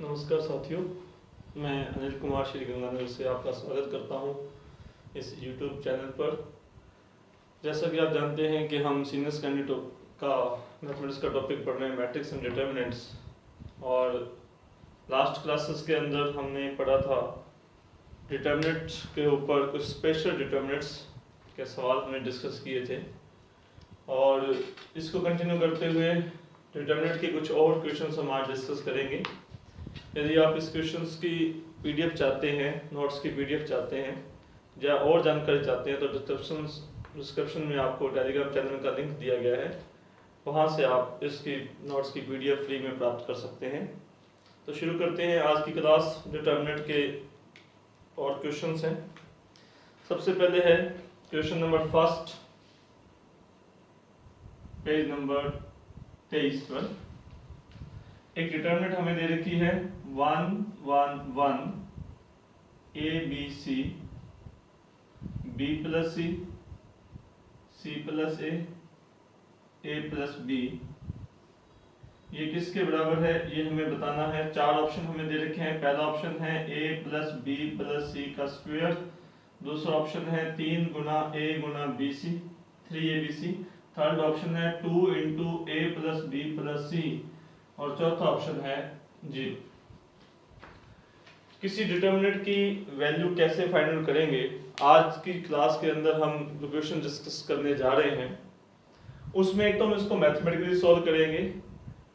नमस्कार साथियों, मैं अनिल कुमार श्री गंगानगर से आपका स्वागत करता हूं इस YouTube चैनल पर। जैसा कि आप जानते हैं कि हम सीनियर कैंडिडेट का मैथमेटिक्स का टॉपिक पढ़ रहे हैं, मैट्रिक्स एंड डिटर्मिनेंट्स। और लास्ट क्लासेस के अंदर हमने पढ़ा था डिटर्मिनेंट्स के ऊपर, कुछ स्पेशल डिटर्मिनेंट्स के सवाल हमने डिस्कस किए थे। और इसको कंटिन्यू करते हुए डिटर्मिनेंट के कुछ और क्वेश्चंस हम आज डिस्कस करेंगे। यदि आप इस क्वेश्चंस की पीडीएफ चाहते हैं, नोट्स की पीडीएफ चाहते हैं या और जानकारी चाहते हैं, तो डिस्क्रिप्शन में आपको टेलीग्राम चैनल का लिंक दिया गया है, वहां से आप इसकी नोट्स की पीडीएफ फ्री में प्राप्त कर सकते हैं। तो शुरू करते हैं आज की क्लास। डिटर्मिनेंट के और क्वेश्चंस हैं। सबसे पहले है question number first, page number 23 पर। एक डिटर्मिनेंट हमें दे रखी है 1 1 1 a b c b plus c c plus a plus b। ये किसके बराबर है ये हमें बताना है। चार ऑप्शन हमें दे रखे हैं। पहला ऑप्शन है a plus b plus c का स्क्वायर। दूसरा ऑप्शन है 3 गुना a Guna bc 3abc। Third option है 2 into a plus b plus c। और चौथा ऑप्शन है 0। किसी डिटर्मिनेंट की वैल्यू कैसे फाइंड आउट करेंगे, आज की क्लास के अंदर हम क्वेश्चन डिस्कस करने जा रहे हैं। उसमें एक तो हम इसको मैथमेटिकली सॉल्व करेंगे,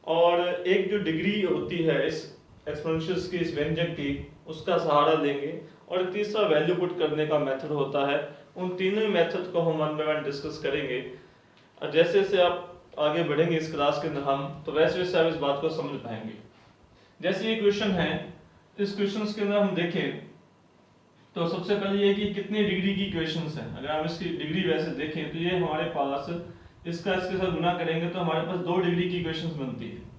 और एक जो डिग्री होती है इस एक्सपोनेंशियल्स की, इस व्यंजक की, उसका सहारा लेंगे। और तीसरा वैल्यू पुट करने का मेथड होता है। उन तीनों मेथड को हम वन बाय वन डिस्कस करेंगे। और जैसे जैसे आप आगे बढ़ेंगे इस क्लास के अंदर हम, तो वैसे वैसे आप इस बात को समझ पाएंगे। जैसे ये क्वेश्चन है, इस क्वेश्चन के अंदर हम देखें तो सबसे पहले ये कि कितनी डिग्री की क्वेश्चंस है। अगर हम इसकी डिग्री वैसे देखें तो ये हमारे पास, इसका इसके साथ गुना करेंगे तो हमारे पास 2 डिग्री की क्वेश्चंस बनती है।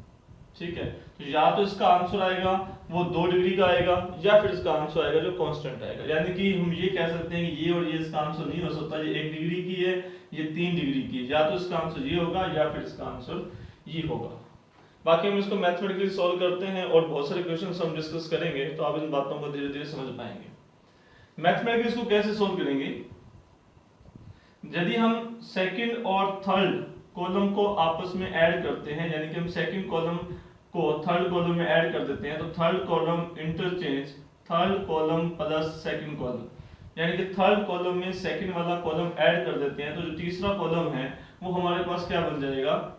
ठीक है, तो या तो इसका आंसर आएगा वो 2 डिग्री का आएगा, या फिर इसका आंसर आएगा जो कांस्टेंट आएगा। यानी कि हम ये कह सकते हैं कि ये और ये इसका आंसर नहीं हो सकता, ये 1 डिग्री की है, ये 3 डिग्री की है। या तो इसका आंसर ये होगा या फिर इसका आंसर ये होगा। बाकी हम इसको मैथमेटिकली सॉल्व करते हैं और बहुत सारे क्वेश्चंस हम डिस्कस करेंगे, तो आप इन बातों को धीरे धीरे समझ पाएंगे। मैथमेटिकली इसको कैसे सॉल्व करेंगे, यदि हम सेकंड और थर्ड कॉलम को आपस में ऐड करते हैं, यानी कि हम सेकंड कॉलम को थर्ड कॉलम में ऐड कर देते हैं, तो third column interchange third column plus second column, यानी कि थर्ड कॉलम में सेकंड वाला कॉलम ऐड कर देते हैं, तो जो तीसरा कॉलम है वो हमारे पास क्या बन जाएगा।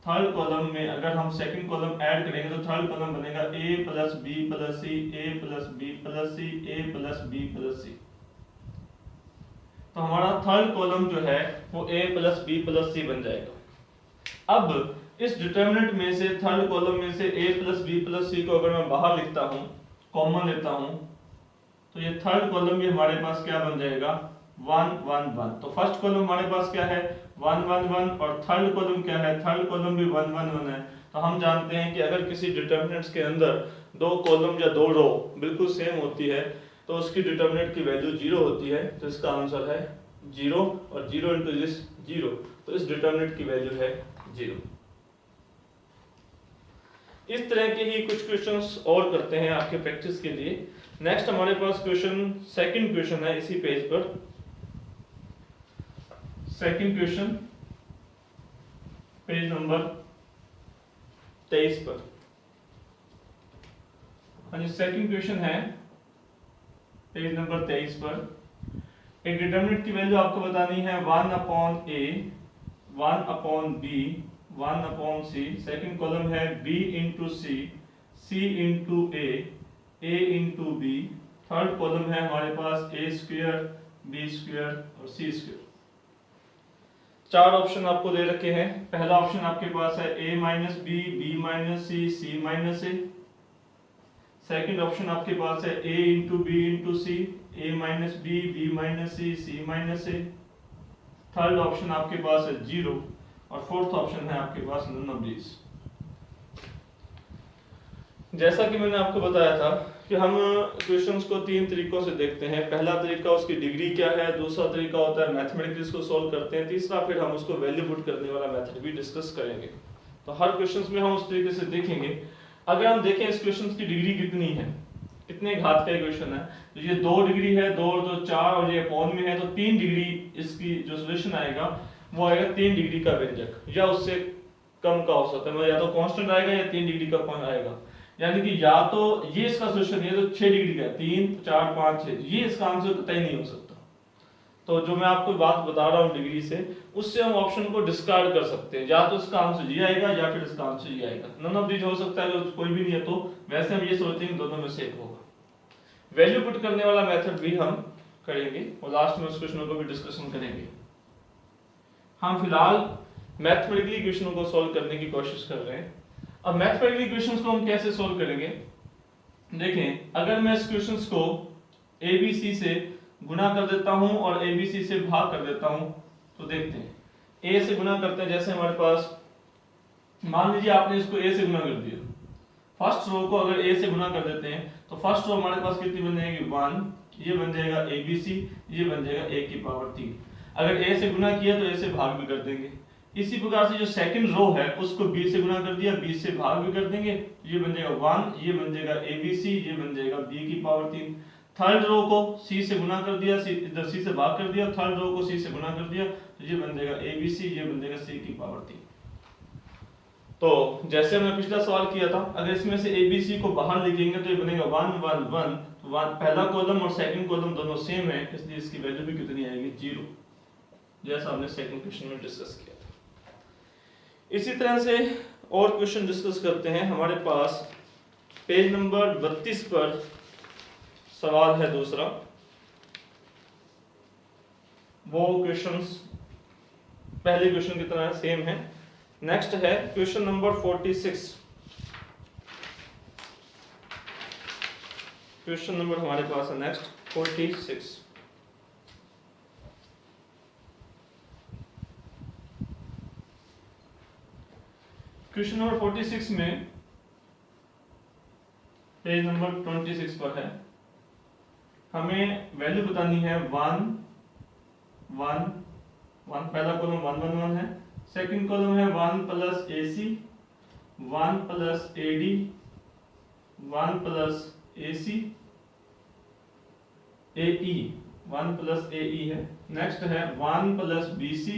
थर्ड कॉलम में अगर हम सेकंड कॉलम ऐड करेंगे तो थर्ड कॉलम बनेगा a plus b plus c a plus b plus c a plus b plus c। तो हमारा थर्ड कॉलम जो है वो a plus b plus c बन जाएगा। अब इस डिटर्मिनेंट में से थर्ड कॉलम में से a plus b plus c को अगर मैं बाहर लिखता हूँ, कॉमन लेता हूँ, तो ये थर्ड कॉलम भी हमारे पास क्या बन जाएगा 1 1 1। तो फर्स्ट कॉलम हमारे पास क्या है 1 1 1, और थर्ड कॉलम क्या है, थर्ड कॉलम भी 1 1 1 है। तो हम जानते हैं कि अगर किसी डिटर्मिनेंट्स के अंदर 2 कॉलम या 2 रो बिल्कुल सेम होती है तो उसकी डिटर्मिनेंट की वैल्यू 0 होती है। तो इसका आंसर है 0, और 0 इंटू दिस 0, तो इस डिटर्मिनेंट की वैल्यू है 0। इस तरह के ही कुछ क्वेश्चंस और करते हैं आपके प्रैक्टिस के लिए। नेक्स्ट हमारे पास क्वेश्चन, सेकंड क्वेश्चन है इसी पेज पर। सेकंड क्वेश्चन पेज नंबर 23 पर। हाँ जी, सेकंड क्वेश्चन है पेज नंबर 23 पर। एक डिटर्मिनेंट की वैल्यू आपको बतानी है 1 upon a 1 upon b 1 upon c। Second column है b into c c into a into b। Third column है हमारे पास a स्क्वायर b स्क्वायर और c स्क्वायर। चार ऑप्शन आपको दे रखे हैं। पहला ऑप्शन आपके पास है a minus b b minus c c minus a। Second option आपके पास है a into b into c a minus b b minus c c minus a। Third option आपके पास है 0, और फोर्थ ऑप्शन है आपके पास नन ऑफ दीस। जैसा कि मैंने आपको बताया था कि हम क्वेश्चंस को 3 तरीकों से देखते हैं। पहला तरीका उसकी डिग्री क्या है, दूसरा तरीका होता है मैथमेटिकली इसको सॉल्व करते हैं, तीसरा फिर हम उसको वैल्यू पुट करने वाला मेथड भी डिस्कस करेंगे। तो हर क्वेश्चंस में हम उस तरीके से देखेंगे। अगर हम देखें इस क्वेश्चन की डिग्री कितनी है, कितने घात का क्वेश्चन है, तो ये 2 डिग्री है, 2 और 2 4 और ये अपॉन में है, तो 3 डिग्री इसकी जो सोल्यूशन आएगा वो आएगा 3 डिग्री का व्यंजक या उससे कम का हो सकता है, मतलब या तो कांस्टेंट आएगा या 3 डिग्री का कौन आएगा। यानी कि या तो ये इसका सोल्यूशन है तो 6 डिग्री का, 3 4 5 6, ये इसका आंसर कतई नहीं हो सकता। तो जो मैं आपको बात बता रहा हूँ डिग्री से, उससे हम ऑप्शन को डिस्कार्ड कर सकते हैं, या तो इसका आंसर ये आएगा या फिर इसका आंसर ये आएगा, नन ऑफ दीज हो सकता है। अगर कोई भी नहीं है तो वैसे हम ये सोचते हैं दोनों में से एक होगा। वैल्यू पुट करने वाला मेथड भी हम करेंगे और लास्ट में उस क्वेश्चन को भी डिस्कशन करेंगे। हम फिलहाल मैथमेटिकली क्वेश्चनों को सॉल्व करने की कोशिश कर रहे हैं। अब मैथमेटिकली क्वेश्चंस को हम कैसे सॉल्व करेंगे, देखें अगर मैं इस क्वेश्चंस को ABC से गुणा कर देता हूं और ABC से भाग कर देता हूं, तो देखते हैं A से गुणा करते हैं। जैसे हमारे पास मान लीजिए आपने इसको A से गुणा कर दिया, फर्स्ट रो को अगर A से गुणा कर देते हैं तो फर्स्ट रो हमारे पास कितनी बन जाएगी 1, ये बन जाएगा ABC, ये बन जाएगा A की पावर 3। अगर A से गुणा किया तो A से भाग भी कर देंगे। इसी प्रकार से जो सेकंड रो है उसको B से गुणा कर दिया, B से भाग भी कर देंगे, ये बन जाएगा 1, ये बन जाएगा ABC, ये बन जाएगा B की पावर 3। थर्ड रो को C से गुणा कर दिया, इधर C से भाग कर दिया, थर्ड रो को C से गुणा कर दिया, तो ये बन जाएगा ABC, ये बन जाएगा C की पावर 3। तो जैसे हमने पिछला सवाल किया था, अगर इसमें से ABC को बाहर लिखेंगे तो ये बनेगा 1 1 1, तो पहला कॉलम और सेकंड कॉलम दोनों सेम है, इसलिए इसकी वैल्यू भी कितनी आएगी 0, जैसा हमने सेकंड क्वेश्चन में डिस्कस किया था। इसी तरह से और क्वेश्चन डिस्कस करते हैं। हमारे पास पेज नंबर 32 पर सवाल है दूसरा, वो क्वेश्चंस पहले क्वेश्चन की तरह सेम है। नेक्स्ट है क्वेश्चन नंबर 46। क्वेश्चन नंबर हमारे पास है नेक्स्ट 46। क्वेश्चन नंबर 46 में पेज नंबर 26 पर है, हमें वैल्यू बतानी है 1 1 1, पहला कॉलम 1 1 1 है, सेकंड कॉलम है 1 plus AC, 1 plus AD, 1 plus AC, AE, 1 plus AE है। नेक्स्ट है 1 प्लस BC,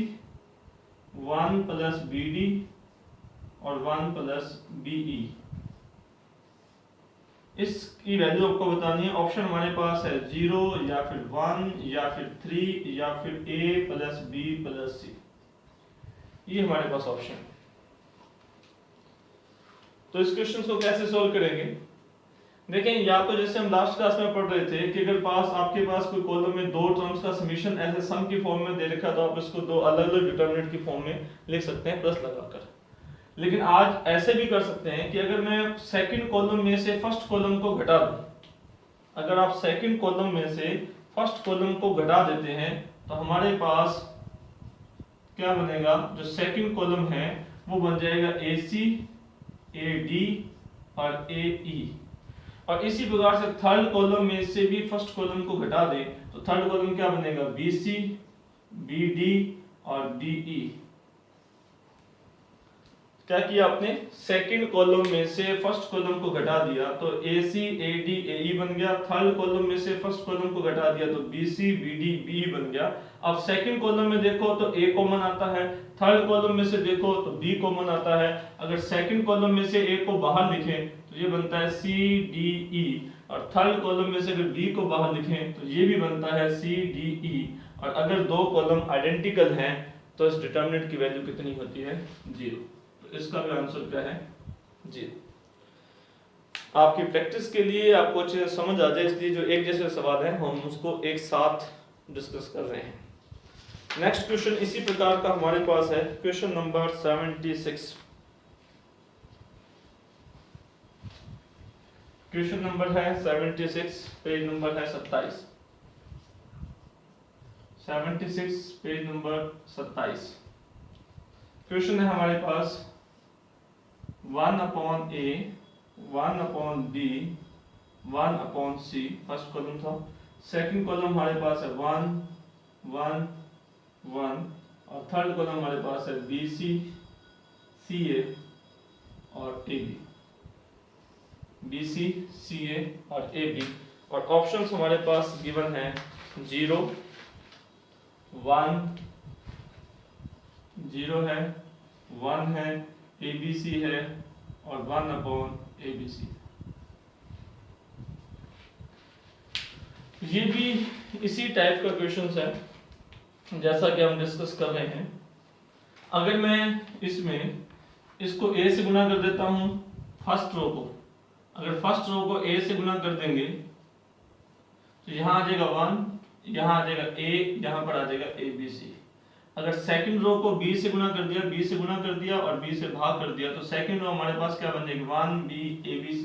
1 प्लस BD और 1 प्लस BE। इसकी वैल्यू आपको बतानी है। ऑप्शन हमारे पास है 0 या फिर 1 या फिर 3 या फिर A plus B plus C, ये हमारे पास ऑप्शन है। तो इस क्वेश्चन को कैसे सॉल्व करेंगे, देखें या तो जैसे हम लास्ट क्लास में पढ़ रहे थे कि अगर आपके पास कोई कॉलम में 2 टर्म्स का समीशन ऐसे सम की फॉर्म में दे रखा तो आप इसको 2 अलग अलग डिटरमिनेंट की फॉर्म में लिख सकते हैं प्लस लगाकर। लेकिन आज ऐसे भी कर सकते हैं कि अगर मैं सेकंड कॉलम में से फर्स्ट कॉलम को घटा दूं, अगर आप सेकंड कॉलम में से फर्स्ट कॉलम को घटा देते हैं तो हमारे पास क्या बनेगा, जो सेकंड कॉलम है वो बन जाएगा AC, AD और AE। और इसी प्रकार से थर्ड कॉलम में से भी फर्स्ट कॉलम को घटा दें तो थर्ड कॉलम क्या बनेगा, BC, BD और DE। क्या किया आपने, सेकंड कॉलम में से फर्स्ट कॉलम को घटा दिया तो AC, AD, AE बन गया। थर्ड कॉलम में से फर्स्ट कॉलम को घटा दिया तो BC, BD, BE बन गया। अब सेकंड कॉलम में देखो तो A कॉमन आता है, थर्ड कॉलम में से देखो तो B कॉमन आता है। अगर सेकंड कॉलम में से A को बाहर लिखें तो ये बनता है C, D, E, और थर्ड कॉलम में से अगर B को बाहर लिखें तो ये भी बनता है C, D, E। और अगर दो कॉलम आइडेंटिकल हैं तो इस डिटरमिनेंट की वैल्यू कितनी होती है, 0। तो इसका भी आंसर क्या है, 0। आपकी प्रैक्टिस के लिए आपको अच्छे से समझ आ जाए इसलिए जो एक जैसे सवाल है हम उसको एक साथ डिस्कस कर रहे हैं। नेक्स्ट क्वेश्चन इसी प्रकार का हमारे पास है, क्वेश्चन नंबर 76। क्वेश्चन नंबर है 76, पेज नंबर है 27। 76 पेज नंबर 27। क्वेश्चन है हमारे पास 1/A, 1/B, 1/C, first column था। सेकंड कॉलम हमारे पास है 1 1 1 और थर्ड कॉलम हमारे पास है BC, CA और AB। BC, CA और AB। और ऑप्शंस हमारे पास गिवन है 0, 1, 0 है, 1 है, ABC है और 1/ABC। ये भी इसी टाइप का क्वेश्चन है जैसा कि हम डिस्कस कर रहे हैं। अगर मैं इसको A से गुना कर देता हूं फर्स्ट रो को, अगर फर्स्ट रो को A से गुना कर देंगे तो यहाँ आ जाएगा 1, यहाँ आ जाएगा A, यहाँ पर आ जाएगा ABC। अगर सेकंड रो को B से गुना कर दिया, B से गुना कर दिया और B से भाग कर दिया तो सेकंड रो हमारे पास क्या बन जाएगी 1BABC।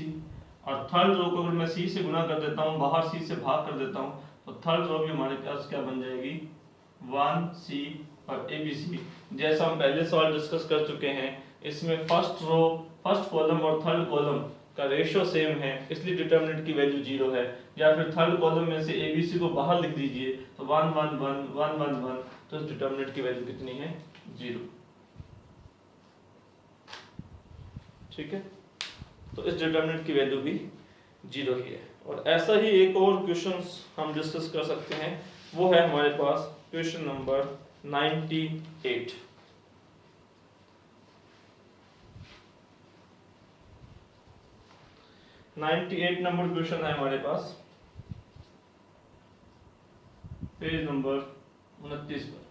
और थर्ड रो को अगर मैं C से गुना कर देता हूँ, बाहर C से भाग कर देता हूँ तो थर्ड रो भी हमारे पास क्या बन जाएगी 1C और ABC। जैसा हम पहले सवाल डिस्कस कर चुके हैं, इसमें फर्स्ट कॉलम और थर्ड कॉलम का रेशियो सेम है, इसलिए डिटरमिनेंट की वैल्यू 0 है। या फिर थर्ड कॉलम में से ABC को बाहर लिख दीजिए तो 1 1 1 1 1 1, तो इस डिटरमिनेंट की वैल्यू कितनी है 0। ठीक है, तो इस डिटरमिनेंट की वैल्यू भी 0 ही है। और ऐसा ही एक और क्वेश्चन हम डिस्कस कर सकते हैं, वो है हमारे पास क्वेश्चन नंबर 98। नंबर क्वेश्चन है हमारे पास पेज नंबर 29 पर।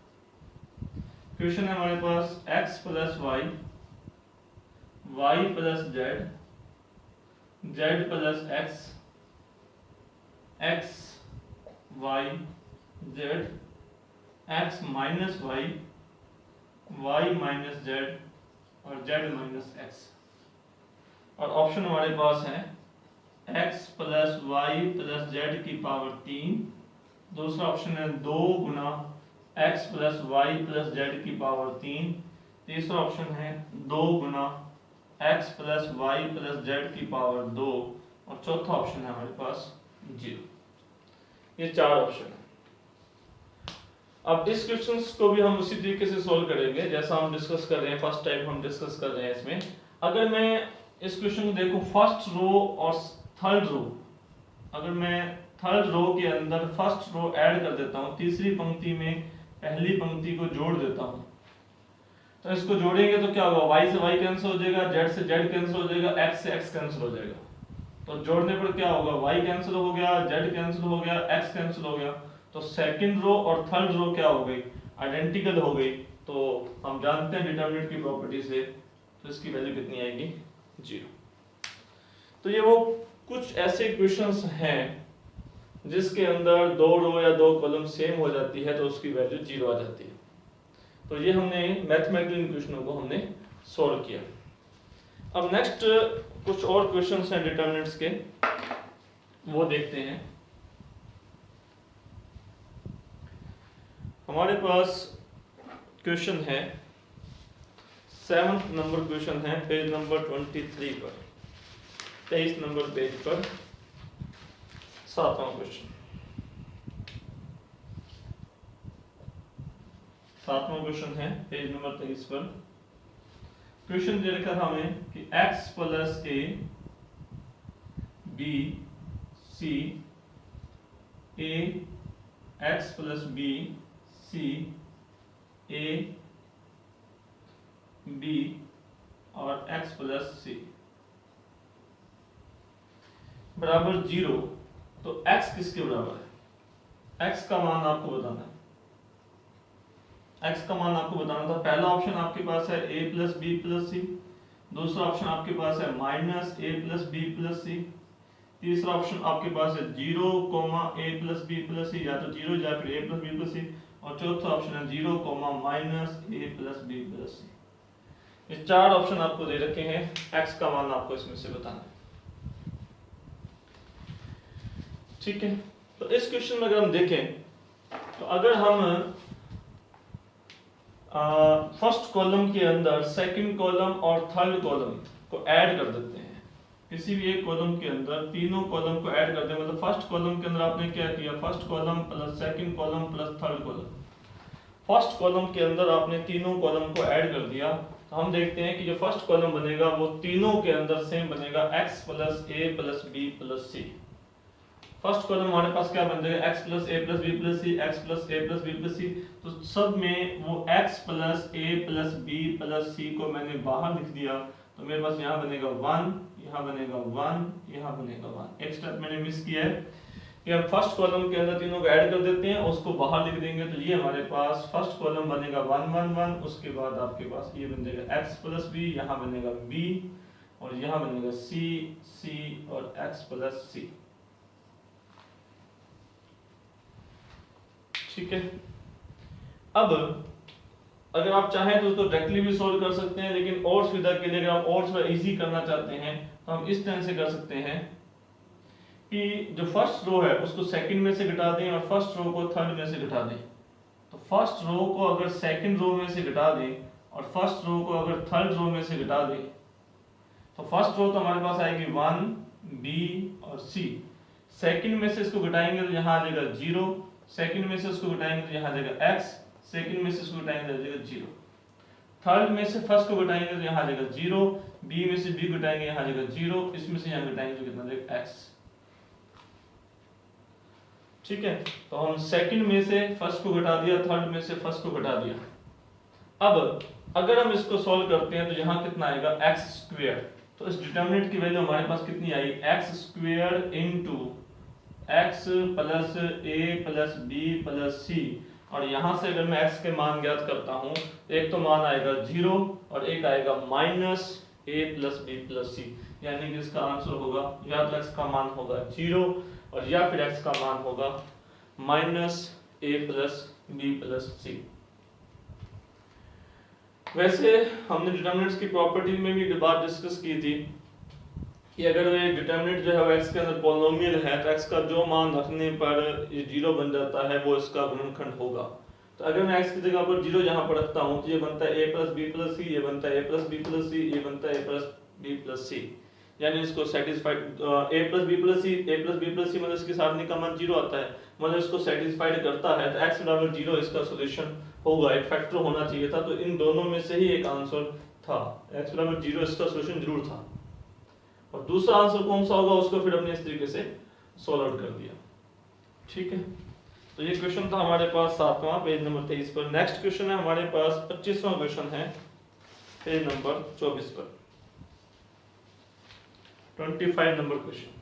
क्वेश्चन है हमारे पास x plus Y, Y plus Z, Z plus X, X Y Z, X minus Y, Y minus Z और जेड माइनस एक्स। और ऑप्शन हमारे पास है x plus Y plus Z की पावर 3, दूसरा ऑप्शन है 2 गुना x plus Y plus Z की पावर 3, तीसरा ऑप्शन है 2 गुना x plus Y plus Z की पावर 2 और चौथा ऑप्शन है हमारे पास 0। ये 4 ऑप्शन है। अब इस क्वेश्चन को भी हम उसी तरीके से सोल्व करेंगे जैसा हम डिस्कस कर रहे हैं, फर्स्ट टाइप हम डिस्कस कर रहे हैं इसमें। अगर मैं इस क्वेश्चन को देखूं फर्स्ट रो और थर्ड रो, अगर मैं थर्ड रो के अंदर फर्स्ट रो ऐड कर देता हूं, तीसरी पंक्ति में पहली पंक्ति को जोड़ देता हूं, तो इसको जोड़ेंगे तो क्या होगा, y से y कैंसिल हो जाएगा, z से z कैंसिल हो जाएगा, x से x कैंसिल हो जाएगा। तो जोड़ने पर क्या होगा, y कैंसिल हो गया, z कैंसिल हो गया, x कैंसिल हो गया, तो सेकंड रो और थर्ड रो क्या हो गई, आइडेंटिकल हो गई। तो हम जानते हैं डिटरमिनेंट की प्रॉपर्टी से, तो इसकी वैल्यू कितनी आएगी 0। तो ये वो कुछ ऐसे क्वेश्चंस हैं जिसके अंदर 2 रो या 2 कॉलम सेम हो जाती है तो उसकी वैल्यू 0 आ जाती है। तो ये हमने मैथमेटिकल क्वेश्चनों को हमने सॉल्व किया। अब नेक्स्ट कुछ और क्वेश्चंस हैं डिटरमिनेंट्स के, वो देखते हैं। हमारे पास क्वेश्चन है 7th नंबर क्वेश्चन है पेज नंबर 23 पर, 23 नंबर पेज पर 7वां क्वेश्चन। 7वां क्वेश्चन है पेज नंबर 23 पर। क्वेश्चन दे रखा था हमें कि x plus a b c a, x plus b c a b और x प्लस c बराबर 0। तो x किसके बराबर है, x का मान आपको बताना है। x का मान आपको बताना था। पहला ऑप्शन आपके पास है a plus B plus C, दूसरा ऑप्शन आपके पास है minus a plus B plus C, तीसरा ऑप्शन आपके पास है 0 a plus B plus C, या तो 0 या फिर a plus B plus C, और चौथा ऑप्शन है 0 minus a plus B plus C. ये 4 ऑप्शन आपको दे रखे हैं, x का मान आपको इसमें से बताना है। ठीक है, तो इस क्वेश्चन में अगर हम देखें तो अगर हम फर्स्ट कॉलम के अंदर सेकंड कॉलम और थर्ड कॉलम को ऐड कर देते हैं, किसी भी एक कॉलम के अंदर तीनों कॉलम को ऐड करते हैं, मतलब फर्स्ट कॉलम के अंदर आपने क्या किया, first column plus second column plus third column. First column के अंदर आपने तीनों कॉलम को ऐड कर दिया तो हम देखते हैं कि जो फर्स्ट कॉलम बनेगा वो तीनों के अंदर सेम बनेगा, x plus A plus B plus C. First column हमारे पास क्या बन जाएगा, x plus A plus B plus C, x plus A plus B plus सी। तो सब में वो x plus A plus B plus सी को मैंने बाहर लिख दिया, तो मेरे पास यहाँ बनेगा 1, यहाँ बनेगा 1, यहाँ बनेगा 1। एक स्टेप मैंने मिस किया है कि हम फर्स्ट कॉलम के अंदर तीनों को ऐड कर देते हैं, उसको बाहर लिख देंगे। तो ये हमारे पास फर्स्ट कॉलम बनेगा 1 1 1, उसके बाद आपके पास ये बन जाएगा x प्लस बी, यहाँ बनेगा b और यहाँ बनेगा c c और x प्लस c। ठीक है। अब अगर आप चाहें तो उसको डायरेक्टली भी सोल्व कर सकते हैं, लेकिन और सुविधा के लिए अगर आप और थोड़ा इजी करना चाहते हैं तो हम इस तरह से कर सकते हैं कि जो फर्स्ट रो है उसको सेकंड में से घटा दें और फर्स्ट रो को थर्ड में से घटा दें। तो फर्स्ट रो को अगर सेकंड रो में से घटा दें और फर्स्ट रो को अगर थर्ड रो में से घटा दें, तो फर्स्ट रो तो हमारे पास आएगी 1 b और c। सेकंड में से इसको घटाएंगे तो यहाँ आ जाएगा 0, सेकंड में से इसको घटाएंगे तो यहाँ आ जाएगा x, सेकंड में से इसको घटाएंगे तो आ जाएगा 0। थर्ड में से फर्स्ट को घटाएंगे तो यहाँ आ जाएगा 0, b में से b घटाएंगे यहाँ आ जाएगा 0, इसमें से यहाँ घटाएंगे तो कितना आ जाएगा x। ठीक है। तो हम सेकंड में से फर्स्ट को घटा दिया, थर्ड में से फर्स्ट को घटा दिया। अब अगर हम इसको सॉल्व करते हैं तो यहाँ कितना आएगा, x स्क्वायर। तो इस डिटरमिनेंट की वैल्यू हमारे पास कितनी आई, x square into x plus a plus b plus c। और यहाँ से अगर मैं x के मान ज्ञात करता हूँ तो एक तो मान आएगा 0 और एक आएगा minus a plus b plus c, यानी कि इसका आंसर होगा या तो x का मान होगा 0 और या फिर x का मान होगा minus a plus b plus c। वैसे हमने डिटरमिनेंट्स की प्रॉपर्टी में भी बात डिस्कस की थी कि अगर ये डिटरमिनेंट जो है वो x के अंदर पॉलिनोमियल है तो x का जो मान रखने पर ये 0 बन जाता है वो इसका गुणनखंड होगा। तो अगर मैं x की जगह पर 0 यहाँ पर रखता हूँ तो ये बनता है a plus B plus C, ये बनता है a plus B plus C, ये बनता है a plus B plus C. यानी इसको satisfied a plus B plus C, a plus B plus C मतलब इसके सामने का मान 0 आता है, मतलब इसको सेटिस्फाइड करता है। तो x बराबर 0 इसका सॉल्यूशन होगा, एक फैक्टर होना चाहिए था। तो इन दोनों में से ही एक आंसर था, x बराबर 0 इसका सॉल्यूशन जरूर था। और दूसरा आंसर कौन सा होगा उसको फिर हमने इस तरीके से सॉल्व आउट कर दिया। ठीक है। तो ये क्वेश्चन था हमारे पास 7वां पेज नंबर 23 पर। नेक्स्ट क्वेश्चन है हमारे पास 25वां क्वेश्चन है पेज नंबर 24 पर, 25 number question.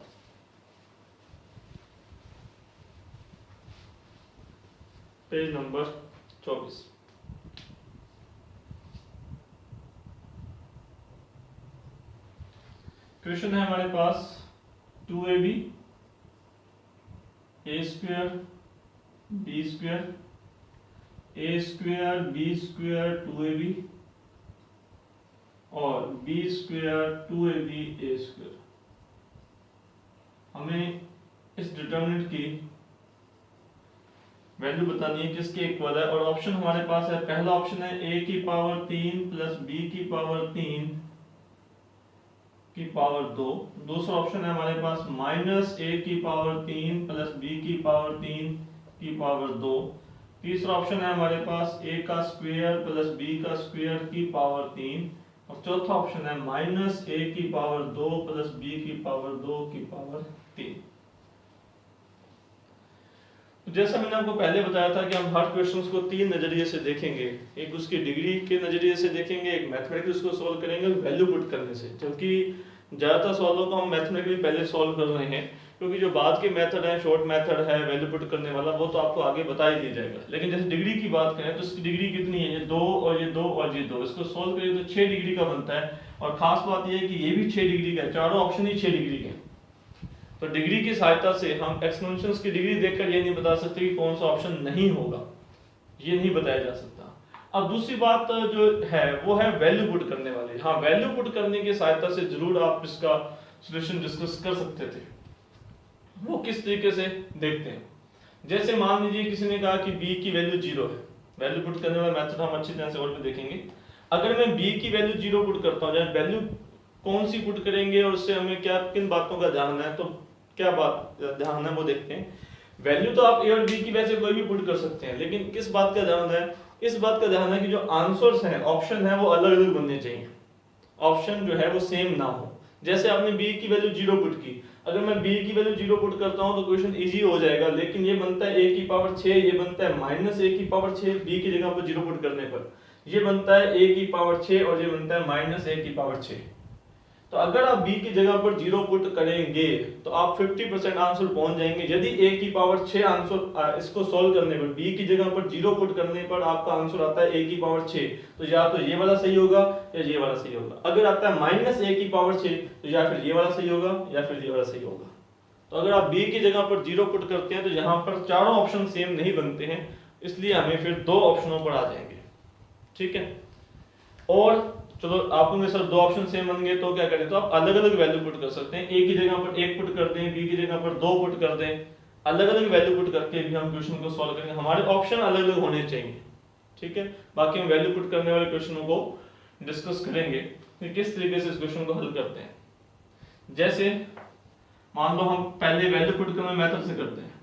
Page number 24। Question है हमारे पास 2ab a square b square a square b square 2ab और b square 2ab a square. हमें इस डिटरमिनेंट की वैल्यू बतानी है किसके इक्वल है। और ऑप्शन हमारे पास है, पहला ऑप्शन है a की पावर 3 प्लस b की पावर 3 की पावर 2। दूसरा ऑप्शन है हमारे पास माइनस a की पावर 3 प्लस b की पावर 3 की पावर 2। तीसरा ऑप्शन है हमारे पास a का स्क्वायर प्लस b का स्क्वायर की पावर 3। और चौथा ऑप्शन है माइनस a की पावर 2 प्लस b की पावर 2 की पावर 3। जैसा मैंने आपको पहले बताया था कि हम हर क्वेश्चंस को 3 नजरिए से देखेंगे, एक उसकी डिग्री के नजरिए से देखेंगे, एक मैथमेटिकली उसको सॉल्व करेंगे वैल्यू पुट करने से। क्योंकि ज्यादातर सवालों को हम मैथमेटिकली पहले सॉल्व कर रहे हैं, क्योंकि जो बाद के मेथड है, शॉर्ट मेथड है वैल्यू पुट करने वाला, वो तो आपको आगे बता ही दिया जाएगा। लेकिन जैसे डिग्री की बात करें तो इसकी डिग्री कितनी है, ये 2 और ये 2 और ये 2, इसको सॉल्व करें तो 6 डिग्री का बनता है। और खास बात यह है कि ये भी 6 डिग्री का है, चारों ऑप्शन ही 6 डिग्री के। तो डिग्री की सहायता से हम एक्सपोनेंशियल्स की डिग्री देखकर ये नहीं बता सकते कि कौन सा ऑप्शन नहीं होगा, ये नहीं बताया जा सकता। अब दूसरी बात जो है वो है वैल्यू पुट करने वाली। हाँ, वैल्यू पुट करने की सहायता से जरूर आप इसका सॉल्यूशन डिस्कस कर सकते थे। वो किस तरीके से देखते हैं, जैसे मान लीजिए किसी ने कहा कि b की वैल्यू 0 है। वैल्यू पुट करने वाला मेथड हम अच्छी तरह से और भी देखेंगे। अगर मैं b की वैल्यू 0 पुट करता हूँ, जब वैल्यू कौन सी पुट करेंगे और उससे हमें क्या किन बातों का ध्यान है, तो क्या बात ध्यान है वो देखते हैं। वैल्यू तो आप a और b की वैसे कोई भी पुट कर सकते हैं, लेकिन किस बात का ध्यान है, इस बात का ध्यान है कि जो आंसर्स हैं, ऑप्शन है, वो अलग अलग बनने चाहिए, ऑप्शन जो है वो सेम ना हो। जैसे आपने बी की वैल्यू 0 पुट की, अगर मैं बी की वैल्यू 0 पुट करता हूं तो क्वेश्चन इजी हो जाएगा, लेकिन ये बनता है a की पावर 6, ये बनता है माइनस a की पावर 6 बी की जगह पर 0 पुट करने पर, ये बनता है a की पावर 6 और ये बनता है माइनस a की पावर 6। तो अगर आप b की जगह पर 0 पुट करेंगे तो आप 50% आंसर पहुंच जाएंगे। यदि a की पावर 6 आंसर इसको सॉल्व करने पर b की जगह पर 0 पुट करने पर आपका आंसर आता है a की पावर 6, तो या तो ये वाला सही होगा या ये वाला सही होगा। अगर आता है माइनस a की पावर 6 तो या फिर ये वाला सही होगा या फिर ये वाला सही होगा। तो अगर आप b की जगह पर 0 पुट करते हैं तो यहाँ पर चारों ऑप्शन सेम नहीं बनते हैं, इसलिए हमें फिर दो ऑप्शनों पर आ जाएंगे। ठीक है, और चलो आप लोगों के सर दो ऑप्शन सेम बन गए तो क्या करें, तो आप अलग अलग वैल्यू पुट कर सकते हैं। a की जगह पर 1 पुट कर दें, b की जगह पर 2 पुट कर दें, अलग अलग वैल्यू पुट करके भी हम क्वेश्चन को सॉल्व करेंगे। हमारे ऑप्शन अलग अलग होने चाहिए। ठीक है, बाकी हम वैल्यू पुट करने वाले क्वेश्चनों को डिस्कस करेंगे कि किस तरीके से इस क्वेश्चन को हल करते हैं। जैसे मान लो हम पहले वैल्यू पुट करने मेथड से करते हैं,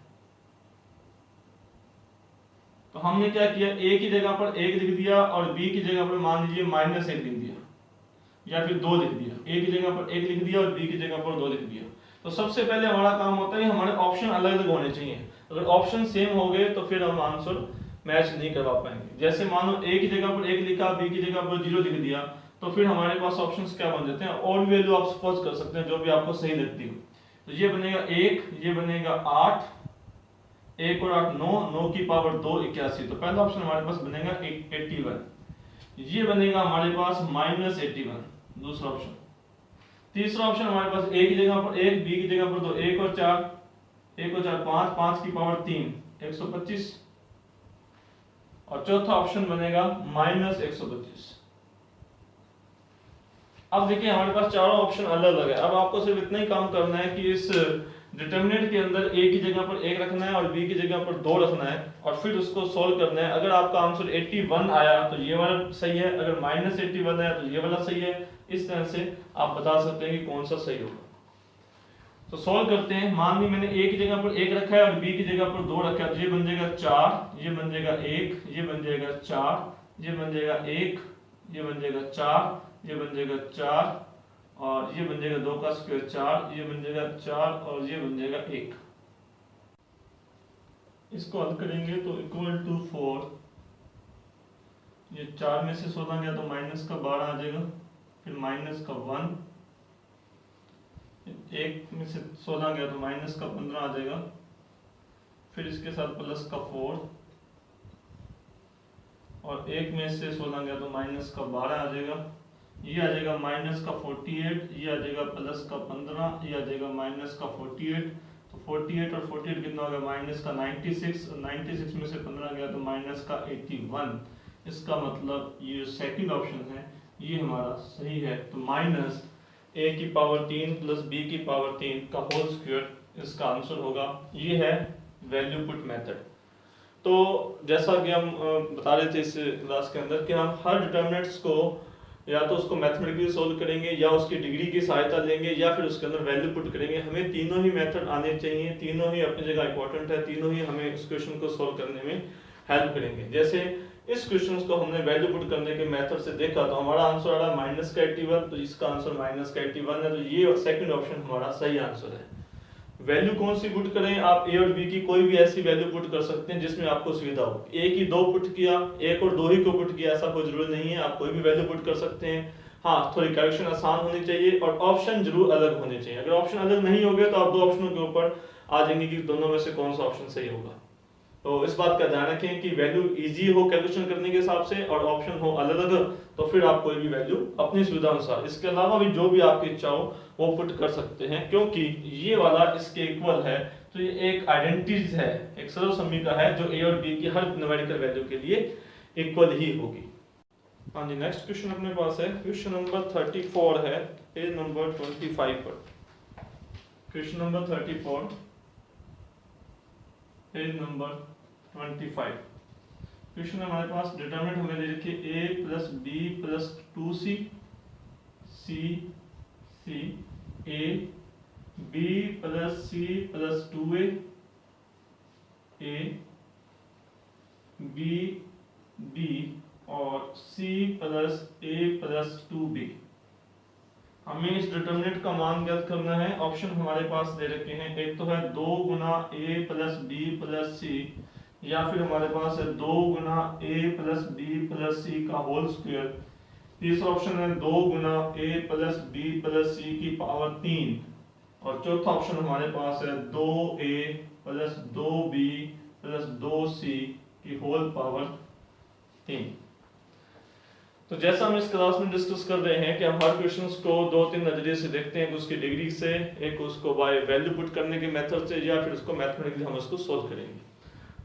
तो हमने क्या किया, a की जगह पर 1 लिख दिया और b की जगह पर मान लीजिए माइनस 1 लिख दिया या फिर 2 लिख दिया। a की जगह पर 1 लिख दिया और b की जगह पर 2 लिख दिया। तो सबसे पहले हमारा काम होता है हमारे ऑप्शन अलग अलग होने चाहिए। अगर ऑप्शन सेम हो गए तो फिर हम आंसर मैच नहीं करवा पाएंगे। जैसे मान लो a की जगह पर 1 लिखा, b की जगह पर 0 लिख दिया, तो फिर हमारे पास ऑप्शंस क्या बन जाते हैं, और वैल्यू आप सपोज कर सकते हैं जो भी आपको सही लगती हो। तो ये बनेगा 1, ये बनेगा 8, 1 और 8 9, 9 की पावर 2 81। तो पहला ऑप्शन हमारे पास बनेगा 81, ये बनेगा हमारे पास माइनस 81 दूसरा ऑप्शन। तीसरा ऑप्शन हमारे पास a की जगह पर 1, b की जगह पर 2, 1 और 4, 1 और 4 5, 5 की पावर 3 125, और चौथा ऑप्शन बनेगा माइनस 125। अब देखिए हमारे पास चारों ऑप्शन अलग अलग है। अब आपको सिर्फ इतना ही काम करना है कि इस डिटरमिनेंट के अंदर a की जगह पर 1 रखना है और b की जगह पर 2 रखना है और फिर उसको सॉल्व करना है। अगर आपका आंसर 81 आया तो ये वाला सही है, अगर माइनस 81 आया तो ये वाला सही है। इस तरह से आप बता सकते हैं कि कौन सा सही होगा। तो सॉल्व करते हैं। मान ली मैंने a की जगह पर 1 रखा है और b की जगह पर 2 रखा है, तो ये बन जाएगा 4, ये बन जाएगा 1, ये बन जाएगा 4, ये बन जाएगा 1, ये बन जाएगा 4, ये बन जाएगा 4, और ये बन जाएगा 2 का स्क्वायर 4, ये बन जाएगा 4 और ये बन जाएगा 1। इसको हल करेंगे तो इक्वल टू 4, ये 4 में से 16 गया तो माइनस का 12 आ जाएगा, फिर माइनस का 1, 1 में से 16 गया तो माइनस का 15 आ जाएगा, फिर इसके साथ प्लस का 4, और 1 में से 16 गया तो माइनस का 12 आ जाएगा, ये आ जाएगा माइनस का 48, ये आ जाएगा प्लस का 15, ये आ जाएगा माइनस का 48। तो 48 और 48 कितना हो गया, माइनस का 96, और 96 में से 15 गया तो माइनस का 81। इसका मतलब ये सेकंड ऑप्शन है ये हमारा सही है। तो माइनस a की पावर 3 प्लस b की पावर 3 का होल स्क्वायर इसका आंसर होगा। ये है वैल्यू पुट मेथड। तो जैसा कि हम बता रहे थे इस क्लास के अंदर कि हम हर डिटरमिनेंट्स को या तो उसको मैथमेटिकली सोल्व करेंगे या उसकी डिग्री की सहायता लेंगे या फिर उसके अंदर वैल्यू पुट करेंगे। हमें तीनों ही मेथड आने चाहिए, तीनों ही अपनी जगह इंपॉर्टेंट है, तीनों ही हमें इस क्वेश्चन को सोल्व करने में हेल्प करेंगे। जैसे इस क्वेश्चन को हमने वैल्यू पुट करने के मेथड से देखा तो हमारा आंसर आ रहा माइनस का 81, तो इसका आंसर माइनस का 81 है, तो ये सेकंड ऑप्शन हमारा सही आंसर है। वैल्यू कौन सी पुट करें, आप a और b की कोई भी ऐसी वैल्यू पुट कर सकते हैं जिसमें आपको सुविधा हो। a की 2 पुट किया, 1 और 2 ही को पुट किया, ऐसा कोई जरूरी नहीं है, आप कोई भी वैल्यू पुट कर सकते हैं। हाँ, थोड़ी कैलकुलेशन आसान होनी चाहिए और ऑप्शन जरूर अलग होने चाहिए। अगर ऑप्शन अलग नहीं होंगे तो आप दो ऑप्शनों के ऊपर आ जाएंगे कि दोनों में से कौन सा ऑप्शन सही होगा। तो इस बात का ध्यान रखें कि वैल्यू इजी हो कैलकुलेशन करने के हिसाब से और ऑप्शन हो अलग अलग, तो फिर आप कोई भी वैल्यू अपनी सुविधा अनुसार, इसके अलावा भी जो भी आपकी इच्छा हो वो पुट कर सकते हैं, क्योंकि ये वाला इसके इक्वल है। तो ये एक आइडेंटिटीज है, एक सर्वसम्मी का है जो a और b की हर न्यूमेरिकल वैल्यू के लिए इक्वल ही होगी। हाँ जी, नेक्स्ट क्वेश्चन अपने पास है क्वेश्चन नंबर 34 है पेज नंबर 25 पर। Question number 34 page number 25। Question हमारे पास डिटरमिनेंट हमें दे रखी है a plus b plus 2c c c a b plus c plus 2a a b B और C plus A plus 2b। हमें इस डिटरमिनेंट का मान ज्ञात करना है। ऑप्शन हमारे पास दे रखे हैं, एक तो है 2 गुना ए प्लस बी प्लस सी, या फिर हमारे पास है 2 गुना ए प्लस बी प्लस सी का होल स्क्वायर। तीसरा ऑप्शन है 2 गुना ए प्लस बी प्लस सी की पावर 3, और चौथा ऑप्शन हमारे पास है 2a plus 2b plus 2c की होल पावर 3। तो जैसा हम इस क्लास में डिस्कस कर रहे हैं कि हम हर क्वेश्चंस को दो तीन नजरिए से देखते हैं, उसकी डिग्री से, एक उसको बाय वैल्यू पुट करने के मेथड से, या फिर उसको मैथमेटिकली हम उसको सोल्व करेंगे।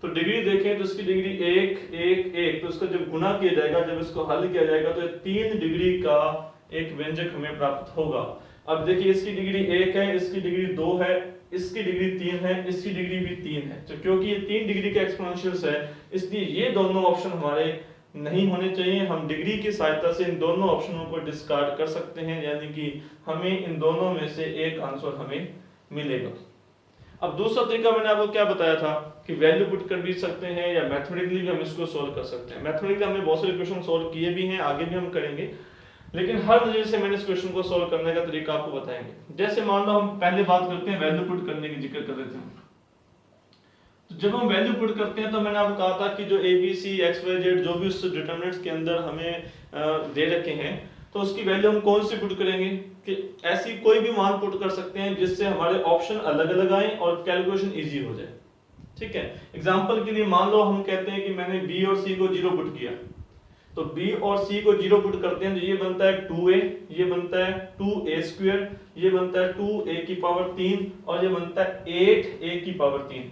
तो डिग्री देखें तो इसकी डिग्री 1 1 1, तो इसका जब गुना किया जाएगा, जब इसको हल किया जाएगा तो 3 डिग्री का एक व्यंजक हमें प्राप्त होगा। अब देखिए इसकी डिग्री 1 है, इसकी डिग्री 2 है, इसकी डिग्री 3 है, इसकी डिग्री भी 3 है। तो क्योंकि ये 3 डिग्री के एक्सपोनेंशियल्स है, इसलिए ये दोनों ऑप्शन हमारे नहीं होने चाहिए। हम डिग्री की सहायता से इन दोनों ऑप्शनों को डिस्कार्ड कर सकते हैं, यानी कि हमें इन दोनों में से एक आंसर हमें मिलेगा। अब दूसरा तरीका मैंने आपको क्या बताया था कि वैल्यू पुट कर भी सकते हैं, या मैथमेटिकली भी हम इसको सोल्व कर सकते हैं। मैथमेटिकली हमने बहुत सारे क्वेश्चन सोल्व किए भी हैं, आगे भी हम करेंगे, लेकिन हर नजरिए से मैंने इस क्वेश्चन को सोल्व करने का तरीका आपको बताएंगे। जैसे मान लो हम पहले बात करते हैं वैल्यू पुट करने की, जिक्र कर रहे थे। तो जब हम वैल्यू पुट करते हैं तो मैंने आपको कहा था कि जो A B C X Y Z जो भी उस डिटरमिनेंट्स के अंदर हमें दे रखे हैं, तो उसकी वैल्यू हम कौन सी पुट करेंगे कि ऐसी कोई भी मान पुट कर सकते हैं जिससे हमारे ऑप्शन अलग अलग आए और कैलकुलेशन इजी हो जाए। ठीक है, एग्जांपल के लिए मान लो हम कहते हैं कि मैंने बी और सी को 0 पुट किया, तो b और c को 0 पुट करते हैं तो ये बनता है 2a, ये बनता है 2a स्क्वायर, ये बनता है 2a की पावर 3, और ये बनता है 8a की पावर 3,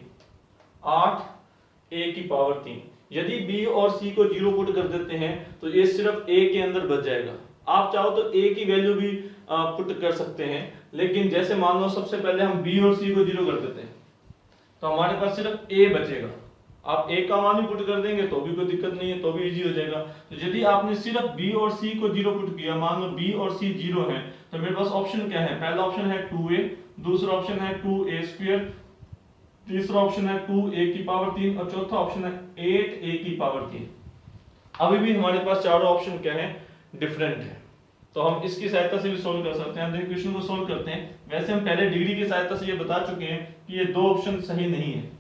8a की पावर 3। यदि b और c को 0 पुट कर देते हैं तो ये सिर्फ a के अंदर बच जाएगा। आप चाहो तो a की वैल्यू भी पुट कर सकते हैं, लेकिन जैसे मान लो सबसे पहले हम b और c को 0 कर देते हैं तो हमारे पास सिर्फ a बचेगा। आप a का मान भी पुट कर देंगे तो भी कोई दिक्कत नहीं है, तो भी इजी हो जाएगा। तो यदि आपने सिर्फ b और c को 0 पुट किया, मान लो b और c 0 है, तो मेरे पास ऑप्शन क्या है? पहला ऑप्शन है 2a, दूसरा ऑप्शन है 2a स्क्वायर, तीसरा ऑप्शन है 2a की पावर 3, और चौथा ऑप्शन है 8a की पावर 3। अभी भी हमारे पास चारों ऑप्शन क्या है? डिफरेंट है। तो हम इसकी सहायता से भी सोल्व कर सकते हैं। देखिए क्वेश्चन को सोल्व करते हैं। वैसे हम पहले डिग्री की सहायता से ये बता चुके हैं कि ये दो ऑप्शन सही नहीं है,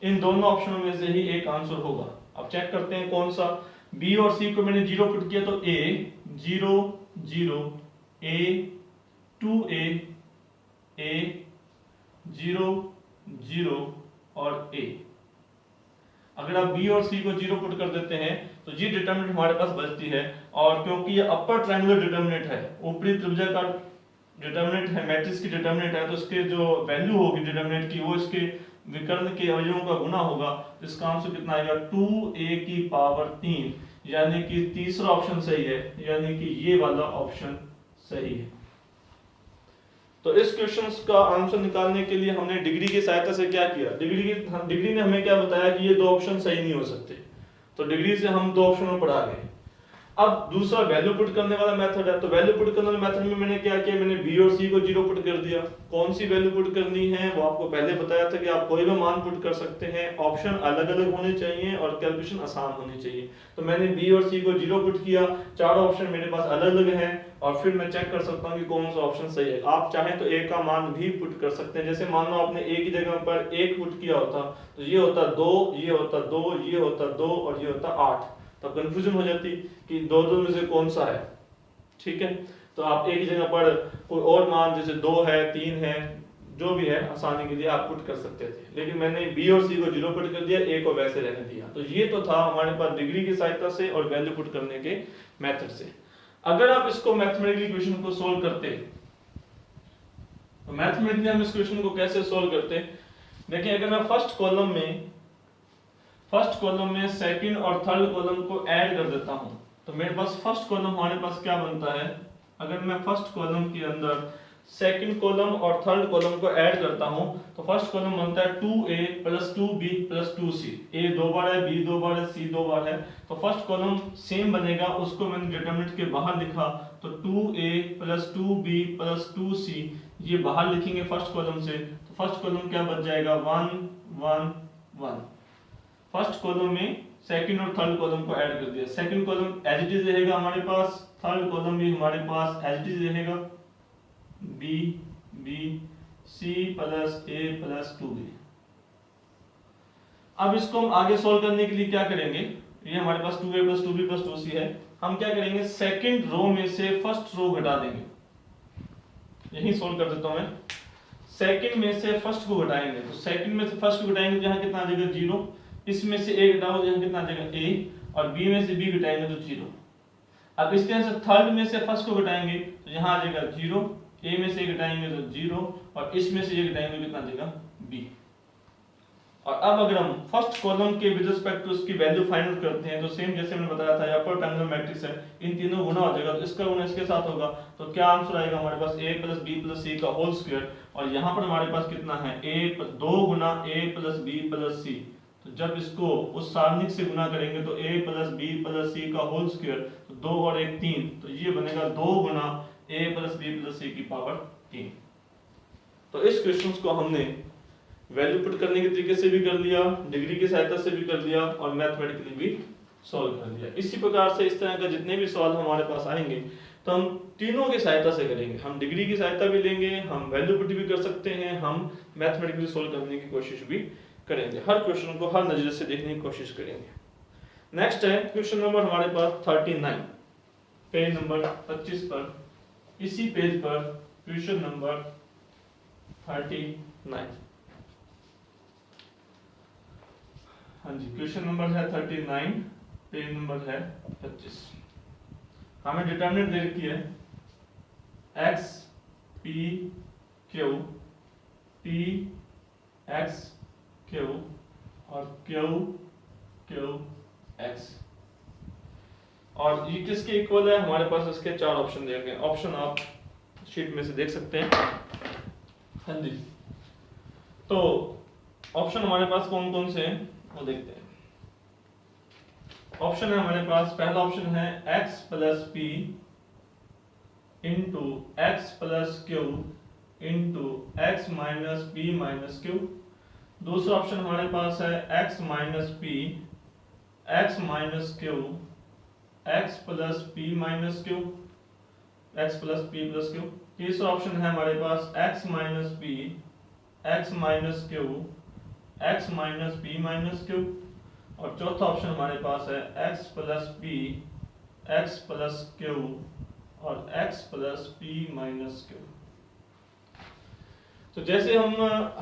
इन दोनों ऑप्शनों में से ही एक आंसर होगा। अब चेक करते हैं कौन सा। बी और सी को मैंने 0 पुट किया तो a 0 0, a 2a, a 0 0 और a। अगर आप b और c को 0 पुट कर देते हैं तो ये डिटरमिनेंट हमारे पास बचती है, और क्योंकि ये अपर ट्रायंगुलर डिटरमिनेंट है, ऊपरी त्रिभुज का डिटरमिनेंट है, मैट्रिक्स की डिटरमिनेंट है, तो इसके जो वैल्यू होगी डिटरमिनेंट की वो इसके विकर्ण के अवयवों का गुना होगा। इसका आंसर कितना आएगा? 2a की पावर 3, यानी कि तीसरा ऑप्शन सही है, यानी कि ये वाला ऑप्शन सही है। तो इस क्वेश्चन का आंसर निकालने के लिए हमने डिग्री की सहायता से क्या किया? डिग्री ने हमें क्या बताया कि ये दो ऑप्शन सही नहीं हो सकते, तो डिग्री से हम दो ऑप्शन पढ़ा गए। अब दूसरा वैल्यू पुट करने वाला मेथड है। तो वैल्यू पुट करने वाले मेथड में मैंने क्या किया? मैंने b और c को 0 पुट कर दिया। कौन सी वैल्यू पुट करनी है वो आपको पहले बताया था कि आप कोई भी मान पुट कर सकते हैं, ऑप्शन अलग अलग होने चाहिए और कैलकुलेशन आसान होनी चाहिए। तो मैंने b और c को 0 पुट किया, चारों ऑप्शन मेरे पास अलग अलग हैं, और फिर मैं चेक कर सकता हूँ कि कौन सा ऑप्शन सही है। आप चाहें तो a का मान भी पुट कर सकते हैं। जैसे मान लो आपने a की जगह पर 1 पुट किया होता तो ये होता 2, ये होता 2, ये होता 2 और ये होता 8, तो कंफ्यूजन हो जाती कि दो में से कौन सा है। ठीक है, तो आप एक ही जगह पर कोई और मान जैसे 2 है, 3 है, जो भी है आसानी के लिए आप पुट कर सकते थे, लेकिन मैंने b और c को 0 पुट कर दिया, a को वैसे रहने दिया। तो ये तो था हमारे पास डिग्री की सहायता से और वैल्यू पुट करने के मेथड से। अगर आप इसको मैथमेटिकली क्वेश्चन को सोल्व करते, तो मैथमेटिकली हम इस क्वेश्चन को कैसे सोल्व करते? देखिए अगर मैं फर्स्ट कॉलम में सेकंड और थर्ड कॉलम को ऐड कर देता हूं, तो मेरे पास फर्स्ट कॉलम हमारे पास क्या बनता है? अगर मैं फर्स्ट कॉलम के अंदर सेकंड कॉलम और थर्ड कॉलम को ऐड करता हूं, तो फर्स्ट कॉलम बनता है 2a plus 2b plus 2c। a 2 बार है, b 2 बार है, c 2 बार है, तो फर्स्ट कॉलम सेम बनेगा। उसको मैंने डिटरमिनेंट के बाहर लिखा, तो 2a plus 2b plus 2c ये बाहर लिखेंगे फर्स्ट कॉलम से, तो फर्स्ट कॉलम क्या बच जाएगा? 1 1 1। फर्स्ट कॉलम में सेकंड और थर्ड कॉलम को ऐड कर दिया। Second column as it is रहेगा हमारे पास, थर्ड कॉलम भी हमारे पास एज इट इज रहेगा, B B C plus A plus 2b। अब इसको हम आगे सॉल्व करने के लिए क्या करेंगे, ये हमारे पास 2a plus 2b plus 2c है, हम क्या करेंगे सेकंड रो में से फर्स्ट रो घटा देंगे। यही सॉल्व कर देता हूं मैं, सेकंड में से फर्स्ट को घटाएंगे, तो सेकंड में से फर्स्ट को घटाएंगे तो यहाँ कितना आ जाएगा 0, इसमें से a घटाओ तो यहाँ कितना आ जाएगा a, और b में से b घटाएंगे तो 0। अब इस तरह से थर्ड में से फर्स्ट को घटाएंगे तो यहाँ आ जाएगा 0, a में से घटाएंगे तो 0, और इसमें से ये घटाएंगे कितना आ जाएगा b। और अब अगर हम फर्स्ट कॉलम के विद रिस्पेक्ट टू उसकी वैल्यू फाइंड आउट करते हैं तो सेम जैसे हमने बताया था अपर ट्रायंगल मैट्रिक्स है, इन तीनों गुना हो जाएगा, तो इसका गुना इसके साथ होगा, तो क्या आंसर आएगा हमारे पास a plus b plus c का होल स्क्वायर, और यहाँ पर हमारे पास कितना है a 2 Guna a plus b plus c, तो जब इसको उस सारणिक से गुना करेंगे तो a plus b plus c का होल स्क्वायर, तो 2 और 1 3, तो ये बनेगा 2 गुना a plus b plus c की पावर 3। तो इस क्वेश्चन को हमने वैल्यू पुट करने के तरीके से भी कर लिया, डिग्री की सहायता से भी कर लिया, और मैथमेटिकली भी सॉल्व कर लिया। इसी प्रकार से इस तरह का जितने भी सवाल हमारे पास आएंगे तो हम तीनों की सहायता से करेंगे, हम डिग्री की सहायता भी लेंगे, हम वैल्यू पुट भी कर सकते हैं, हम मैथमेटिकली सॉल्व करने की कोशिश भी करेंगे, हर क्वेश्चन को हर नजरिए से देखने की कोशिश करेंगे। नेक्स्ट है क्वेश्चन नंबर हमारे पास 39, पेज नंबर 25 पर, इसी पेज पर क्वेश्चन नंबर 39। हाँ जी, क्वेश्चन नंबर है 39, पेज नंबर है 25। हमें डिटरमिनेंट दे रखी है x p q p x q और q q x, और ये किसके इक्वल है, हमारे पास इसके 4 ऑप्शन दिए गए, ऑप्शन आप शीट में से देख सकते हैं। हाँ जी, तो ऑप्शन हमारे पास कौन कौन से हैं वो देखते हैं। ऑप्शन है हमारे पास, पहला ऑप्शन है x plus P into x plus Q into x minus P minus Q. दूसरा ऑप्शन हमारे पास है x minus P x minus Q x plus P minus Q x plus P plus Q. तीसरा option है हमारे पास x minus P x minus Q x minus P minus Q, और चौथा ऑप्शन हमारे पास है x plus P x plus Q और x plus P minus Q. तो जैसे हम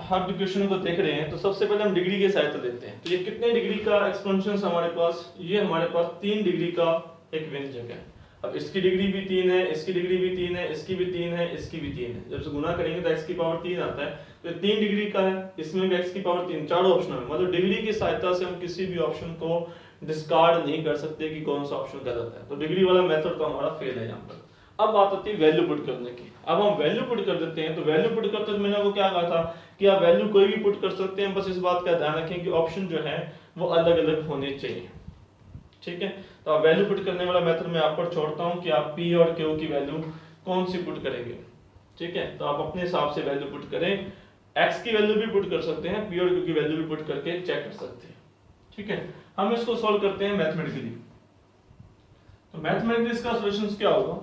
हर इक्वेशन को देख रहे हैं तो सबसे पहले हम डिग्री की सहायता लेते हैं। तो ये कितने डिग्री का एक्सपेंशन हमारे पास, ये हमारे पास 3 डिग्री का एक व्यंजक है। अब इसकी डिग्री भी 3 है, इसकी डिग्री भी 3 है, इसकी भी 3 है, इसकी भी 3 है। जब से गुना करेंगे तो x की पावर 3 आता है, तो 3 डिग्री का है, इसमें भी x की पावर 3, चारों ऑप्शन है। मतलब डिग्री की सहायता से हम किसी भी ऑप्शन को डिस्कार्ड नहीं कर सकते कि कौन सा ऑप्शन गलत है। तो डिग्री वाला मेथड तो हमारा फेल है यहाँ पर। अब बात आती है वैल्यू पुट करने की। अब हम वैल्यू पुट कर देते हैं। तो वैल्यू पुट करते मैंने वो क्या कहा था कि आप वैल्यू कोई भी पुट कर सकते हैं, बस इस बात का ध्यान रखें कि ऑप्शन जो है वो अलग अलग होने चाहिए। ठीक है, तो आप वैल्यू पुट करने वाला मेथड मैं आप पर छोड़ता हूं कि आप p और q की वैल्यू कौन सी पुट करेंगे। ठीक है, तो आप अपने हिसाब से वैल्यू पुट करें। x की वैल्यू भी पुट कर सकते हैं, p और q की वैल्यू भी पुट करके चेक कर सकते हैं। ठीक है, हम इसको सॉल्व करते हैं मैथमेटिकली। तो मैथमेटिकली इसका सॉल्यूशन क्या होगा,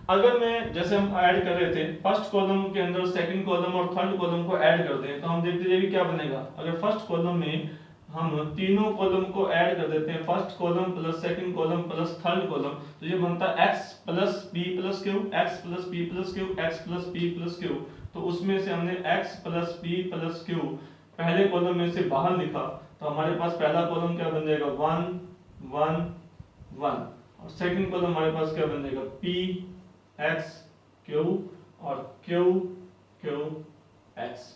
अगर मैं जैसे हम ऐड कर रहे थे फर्स्ट कॉलम के अंदर सेकंड कॉलम और थर्ड कॉलम को ऐड कर दें तो हम देखते हैं क्या बनेगा। अगर फर्स्ट कॉलम में हम तीनों कॉलम को ऐड कर देते हैं, first column plus second column plus third column, तो ये बनता है x plus p plus q, x plus p plus q, x plus p plus q। तो उसमें से हमने x plus p plus q पहले कॉलम में से बाहर लिखा, तो हमारे पास पहला कॉलम क्या बन जाएगा 1 1 1, और सेकंड कॉलम हमारे पास क्या बन जाएगा p x q और q q x।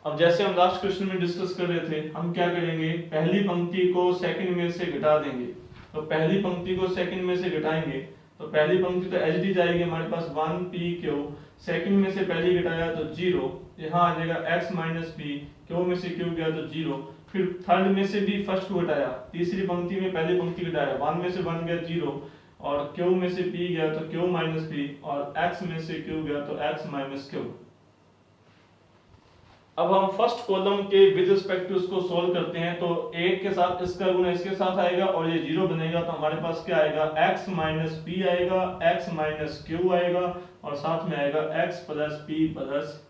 अब जैसे हम लास्ट क्वेश्चन में डिस्कस कर रहे थे, हम क्या करेंगे, पहली पंक्ति को सेकंड में से घटा देंगे। तो पहली पंक्ति को सेकंड में से घटाएंगे तो पहली पंक्ति तो एच डी जाएगी हमारे पास 1pq, सेकंड में से पहली घटाया तो 0, यहाँ आ जाएगा x माइनस पी, क्यू में से q गया तो 0, फिर थर्ड में से भी फर्स्ट को घटाया, तीसरी पंक्ति में पहली पंक्ति घटाया, 1 में से 1 गया 0, और q में से p गया तो q माइनस पी, और x में से q गया तो x माइनस q। अब हम फर्स्ट कॉलम के विद रिस्पेक्ट टू उसको सोल्व करते हैं, तो एक के साथ इसका गुना इसके साथ आएगा और ये जीरो बनेगा, तो हमारे पास क्या आएगा, x माइनस पी आएगा, x माइनस क्यू आएगा और साथ में आएगा x plus P plus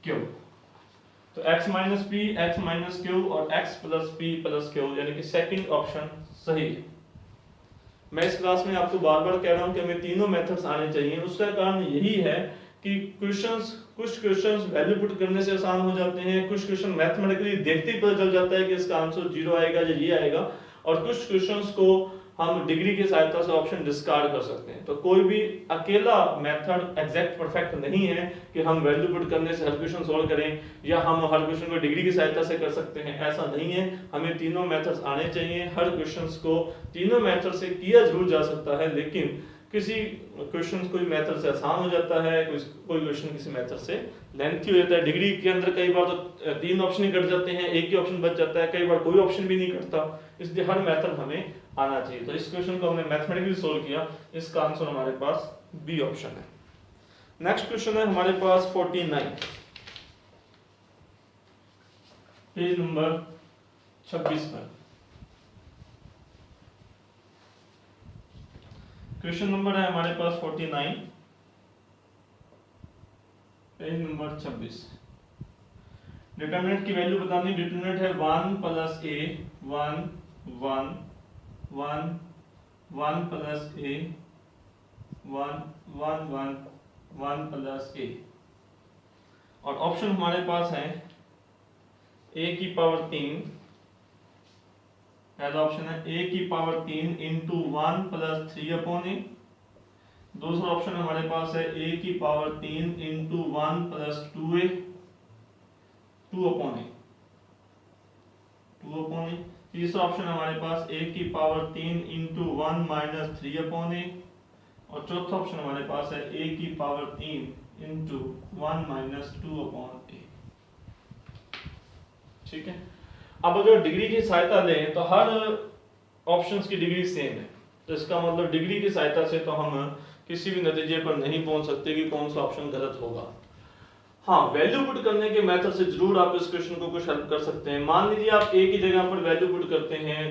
Q. तो x minus P, x minus Q और x plus P plus Q, यानी कि सेकंड ऑप्शन सही है। मैं इस क्लास में आपको बार बार कह रहा हूं कि हमें तीनों मेथड्स आने चाहिए। उसका कारण यही है कि कुछ क्वेश्चंस वैल्यू पुट करने से आसान हो जाते हैं, कुछ क्वेश्चन मैथमेटिकली देखते ही पता चल जाता है कि इसका आंसर जीरो आएगा या ये आएगा, और कुछ क्वेश्चंस को हम डिग्री की सहायता से ऑप्शन डिस्कार्ड कर सकते हैं। तो कोई भी अकेला मेथड एग्जैक्ट परफेक्ट नहीं है कि हम वैल्यू पुट करने से हर क्वेश्चन सॉल्व करें या हम हर क्वेश्चन को डिग्री की सहायता से कर सकते हैं, ऐसा नहीं है। हमें तीनों मेथड्स आने चाहिए, हर क्वेश्चंस को तीनों मेथड से किया जरूर जा सकता है, लेकिन किसी क्वेश्चन कोई मेथड से आसान हो जाता है, कोई क्वेश्चन किसी मेथड से लेंथी हो जाता है। डिग्री के अंदर कई बार तो तीन ऑप्शन ही कट जाते हैं, एक ही ऑप्शन बच जाता है, कई बार कोई ऑप्शन भी नहीं कटता, इसलिए हर मेथड हमें आना चाहिए। तो इस क्वेश्चन को हमने मैथमेटिकली सोल्व किया, इसका आंसर हमारे पास बी ऑप्शन है। नेक्स्ट क्वेश्चन है हमारे पास 49, पेज नंबर 26 पर। क्वेश्चन नंबर है हमारे पास 49, पेज नंबर 26। डिटरमिनेंट की वैल्यू बतानी। डिटरमिनेंट है 1 प्लस ए, 1 1 1 1 प्लस ए, 1 1 1 1 प्लस ए, और ऑप्शन हमारे पास है ए की पावर 3, पहला ऑप्शन है ए की power 3 into 1 plus 3 upon A. दूसरा ऑप्शन हमारे पास है ए की power 3 into 1 plus 2a, 2 upon A, 2 upon A. तीसरा ऑप्शन हमारे पास ए की power 3 into 1 minus 3 upon A, और चौथा ऑप्शन हमारे पास है ए की power 3 into 1 minus 2 upon A. ठीक है, अब अगर डिग्री की सहायता लें तो हर ऑप्शंस की डिग्री सेम है, तो इसका मतलब डिग्री की सहायता से तो हम किसी भी नतीजे पर नहीं पहुंच सकते कि कौन सा ऑप्शन गलत होगा। हाँ, वैल्यू पुट करने के मेथड से जरूर आप इस क्वेश्चन को कुछ हेल्प कर सकते हैं। मान लीजिए आप ए की जगह पर वैल्यू पुट करते हैं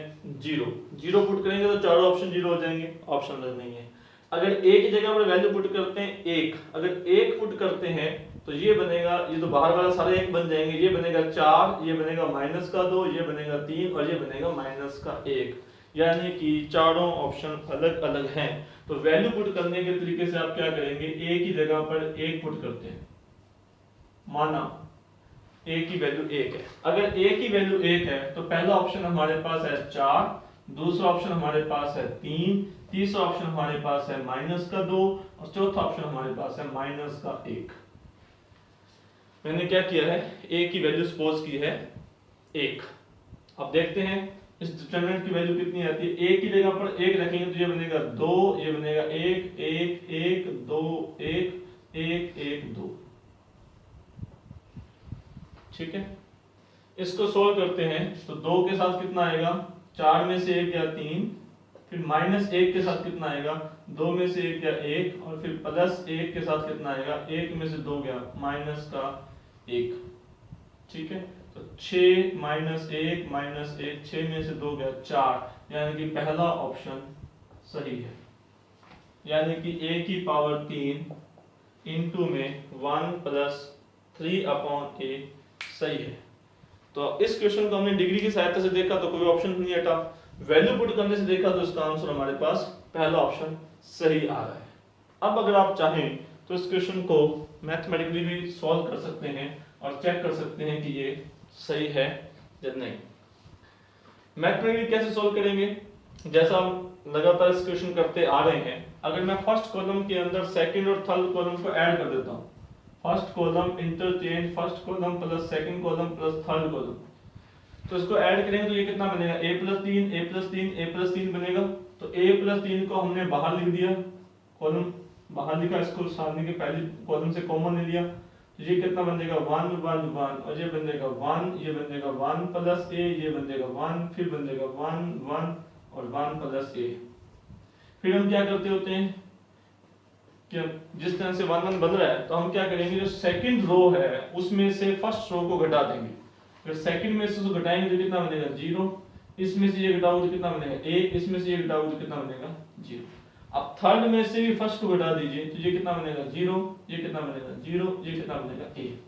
0, 0 पुट करेंगे तो चारों ऑप्शन 0 हो जाएंगे, ऑप्शन नहीं है। अगर ए की जगह पर वैल्यू पुट करते हैं 1, अगर 1 पुट करते हैं तो ये बनेगा, ये तो बाहर वाला सारे 1 बन जाएंगे, ये बनेगा 4, ये बनेगा माइनस का 2, ये बनेगा 3 और ये बनेगा माइनस का 1, यानी कि चारों ऑप्शन अलग अलग हैं। तो वैल्यू पुट करने के तरीके से आप क्या करेंगे, ए की जगह पर 1 पुट करते हैं, माना ए की वैल्यू 1 है। अगर ए की वैल्यू 1 है तो पहला ऑप्शन हमारे पास है 4, दूसरा ऑप्शन हमारे पास है 3, तीसरा ऑप्शन हमारे पास है माइनस का 2 और चौथा ऑप्शन हमारे पास है माइनस का 1। मैंने क्या किया है, ए की वैल्यू सपोज की है 1। अब देखते हैं इस डिटरमिनेंट की वैल्यू कितनी आती है। ए की जगह पर 1 रखेंगे तो ये बनेगा 2, ये बनेगा 1 1 1 2 1 1 1 2। ठीक है, इसको सोल्व करते हैं तो 2 के साथ कितना आएगा, 4 में से 1 गया 3, फिर माइनस 1 के साथ कितना आएगा, 2 में से 1 गया 1, और फिर प्लस 1 के साथ कितना आएगा, 1 में से 2 गया माइनस का 1। ठीक है, तो 6 माइनस 1 माइनस 1, 6 में से 2 गया 4, यानी कि पहला ऑप्शन सही है, यानी कि a की पावर 3 इंटू में 1 प्लस 3 अपॉन a सही है। तो इस क्वेश्चन को हमने डिग्री की सहायता से देखा तो कोई ऑप्शन नहीं हटा, वैल्यू पुट करने से देखा तो इसका आंसर हमारे पास पहला ऑप्शन सही आ रहा है। अब अगर आप चाहें तो इस क्वेश्चन को मैथमेटिकली भी सॉल्व कर सकते हैं और चेक कर सकते हैं कि ये सही है या नहीं। मैथमेटिकली कैसे सॉल्व करेंगे, जैसा हम लगातार इस क्वेश्चन करते आ रहे हैं, अगर मैं फर्स्ट कॉलम के अंदर सेकंड और थर्ड कॉलम को ऐड कर देता हूँ, first column interchange first column plus second column plus third column, तो इसको ऐड करेंगे तो ये कितना बनेगा, a plus 3 a plus 3 a plus 3 बनेगा। तो a प्लस 3 को हमने बाहर लिख दिया, कॉलम बाहर लिखा, इसको सामने के पहले कॉलम से कॉमन ले लिया, तो ये कितना बनेगा 1 1 1, और ये बनेगा 1, ये बनेगा 1 प्लस a, ये बनेगा 1, फिर बनेगा 1 1 और 1 प्लस a। फिर हम क्या करते होते हैं, कि जिस तरह से 1 1 बन रहा है, तो हम क्या करेंगे, जो सेकंड रो है उसमें से फर्स्ट रो को घटा देंगे। अगर सेकंड में से उसको घटाएंगे तो कितना बनेगा 0, इसमें से ये घटाओगे तो कितना बनेगा 1, इसमें से ये घटाओगे तो कितना बनेगा 0। अब थर्ड में से भी फर्स्ट को घटा दीजिए तो ये कितना बनेगा 0, ये कितना बनेगा 0, ये कितना बनेगा 1।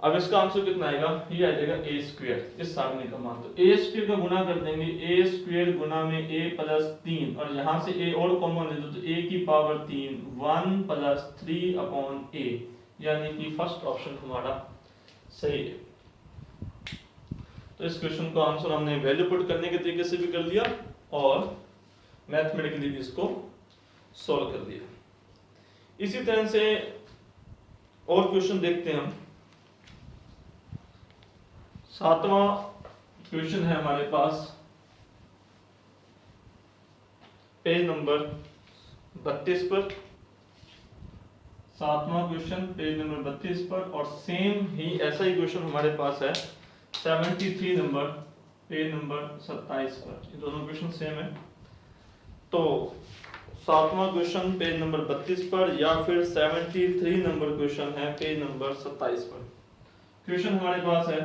अब इसका आंसर कितना आएगा, ये आ जाएगा a स्क्वायर, इस सारणी का मान। तो a स्क्वायर का गुना कर देंगे, a स्क्वायर गुना में a प्लस 3, और यहाँ से a और कॉमन ले दो तो a की पावर 3 1 प्लस 3 अपॉन a, यानी कि फर्स्ट ऑप्शन हमारा सही है। तो इस क्वेश्चन का आंसर हमने वैल्यू पुट करने के तरीके से भी कर लिया और मैथमेटिकली भी इसको सॉल्व कर दिया। इसी तरह से और क्वेश्चन देखते हैं हम। 7वां क्वेश्चन है हमारे पास पेज नंबर 32 पर। 7वां क्वेश्चन पेज नंबर 32 पर, और सेम ही ऐसा ही क्वेश्चन हमारे पास है 73 नंबर पेज नंबर 27 पर। ये दोनों क्वेश्चन सेम है। तो 7वां क्वेश्चन पेज नंबर 32 पर या फिर 73 नंबर क्वेश्चन है पेज नंबर 27 पर। क्वेश्चन हमारे पास है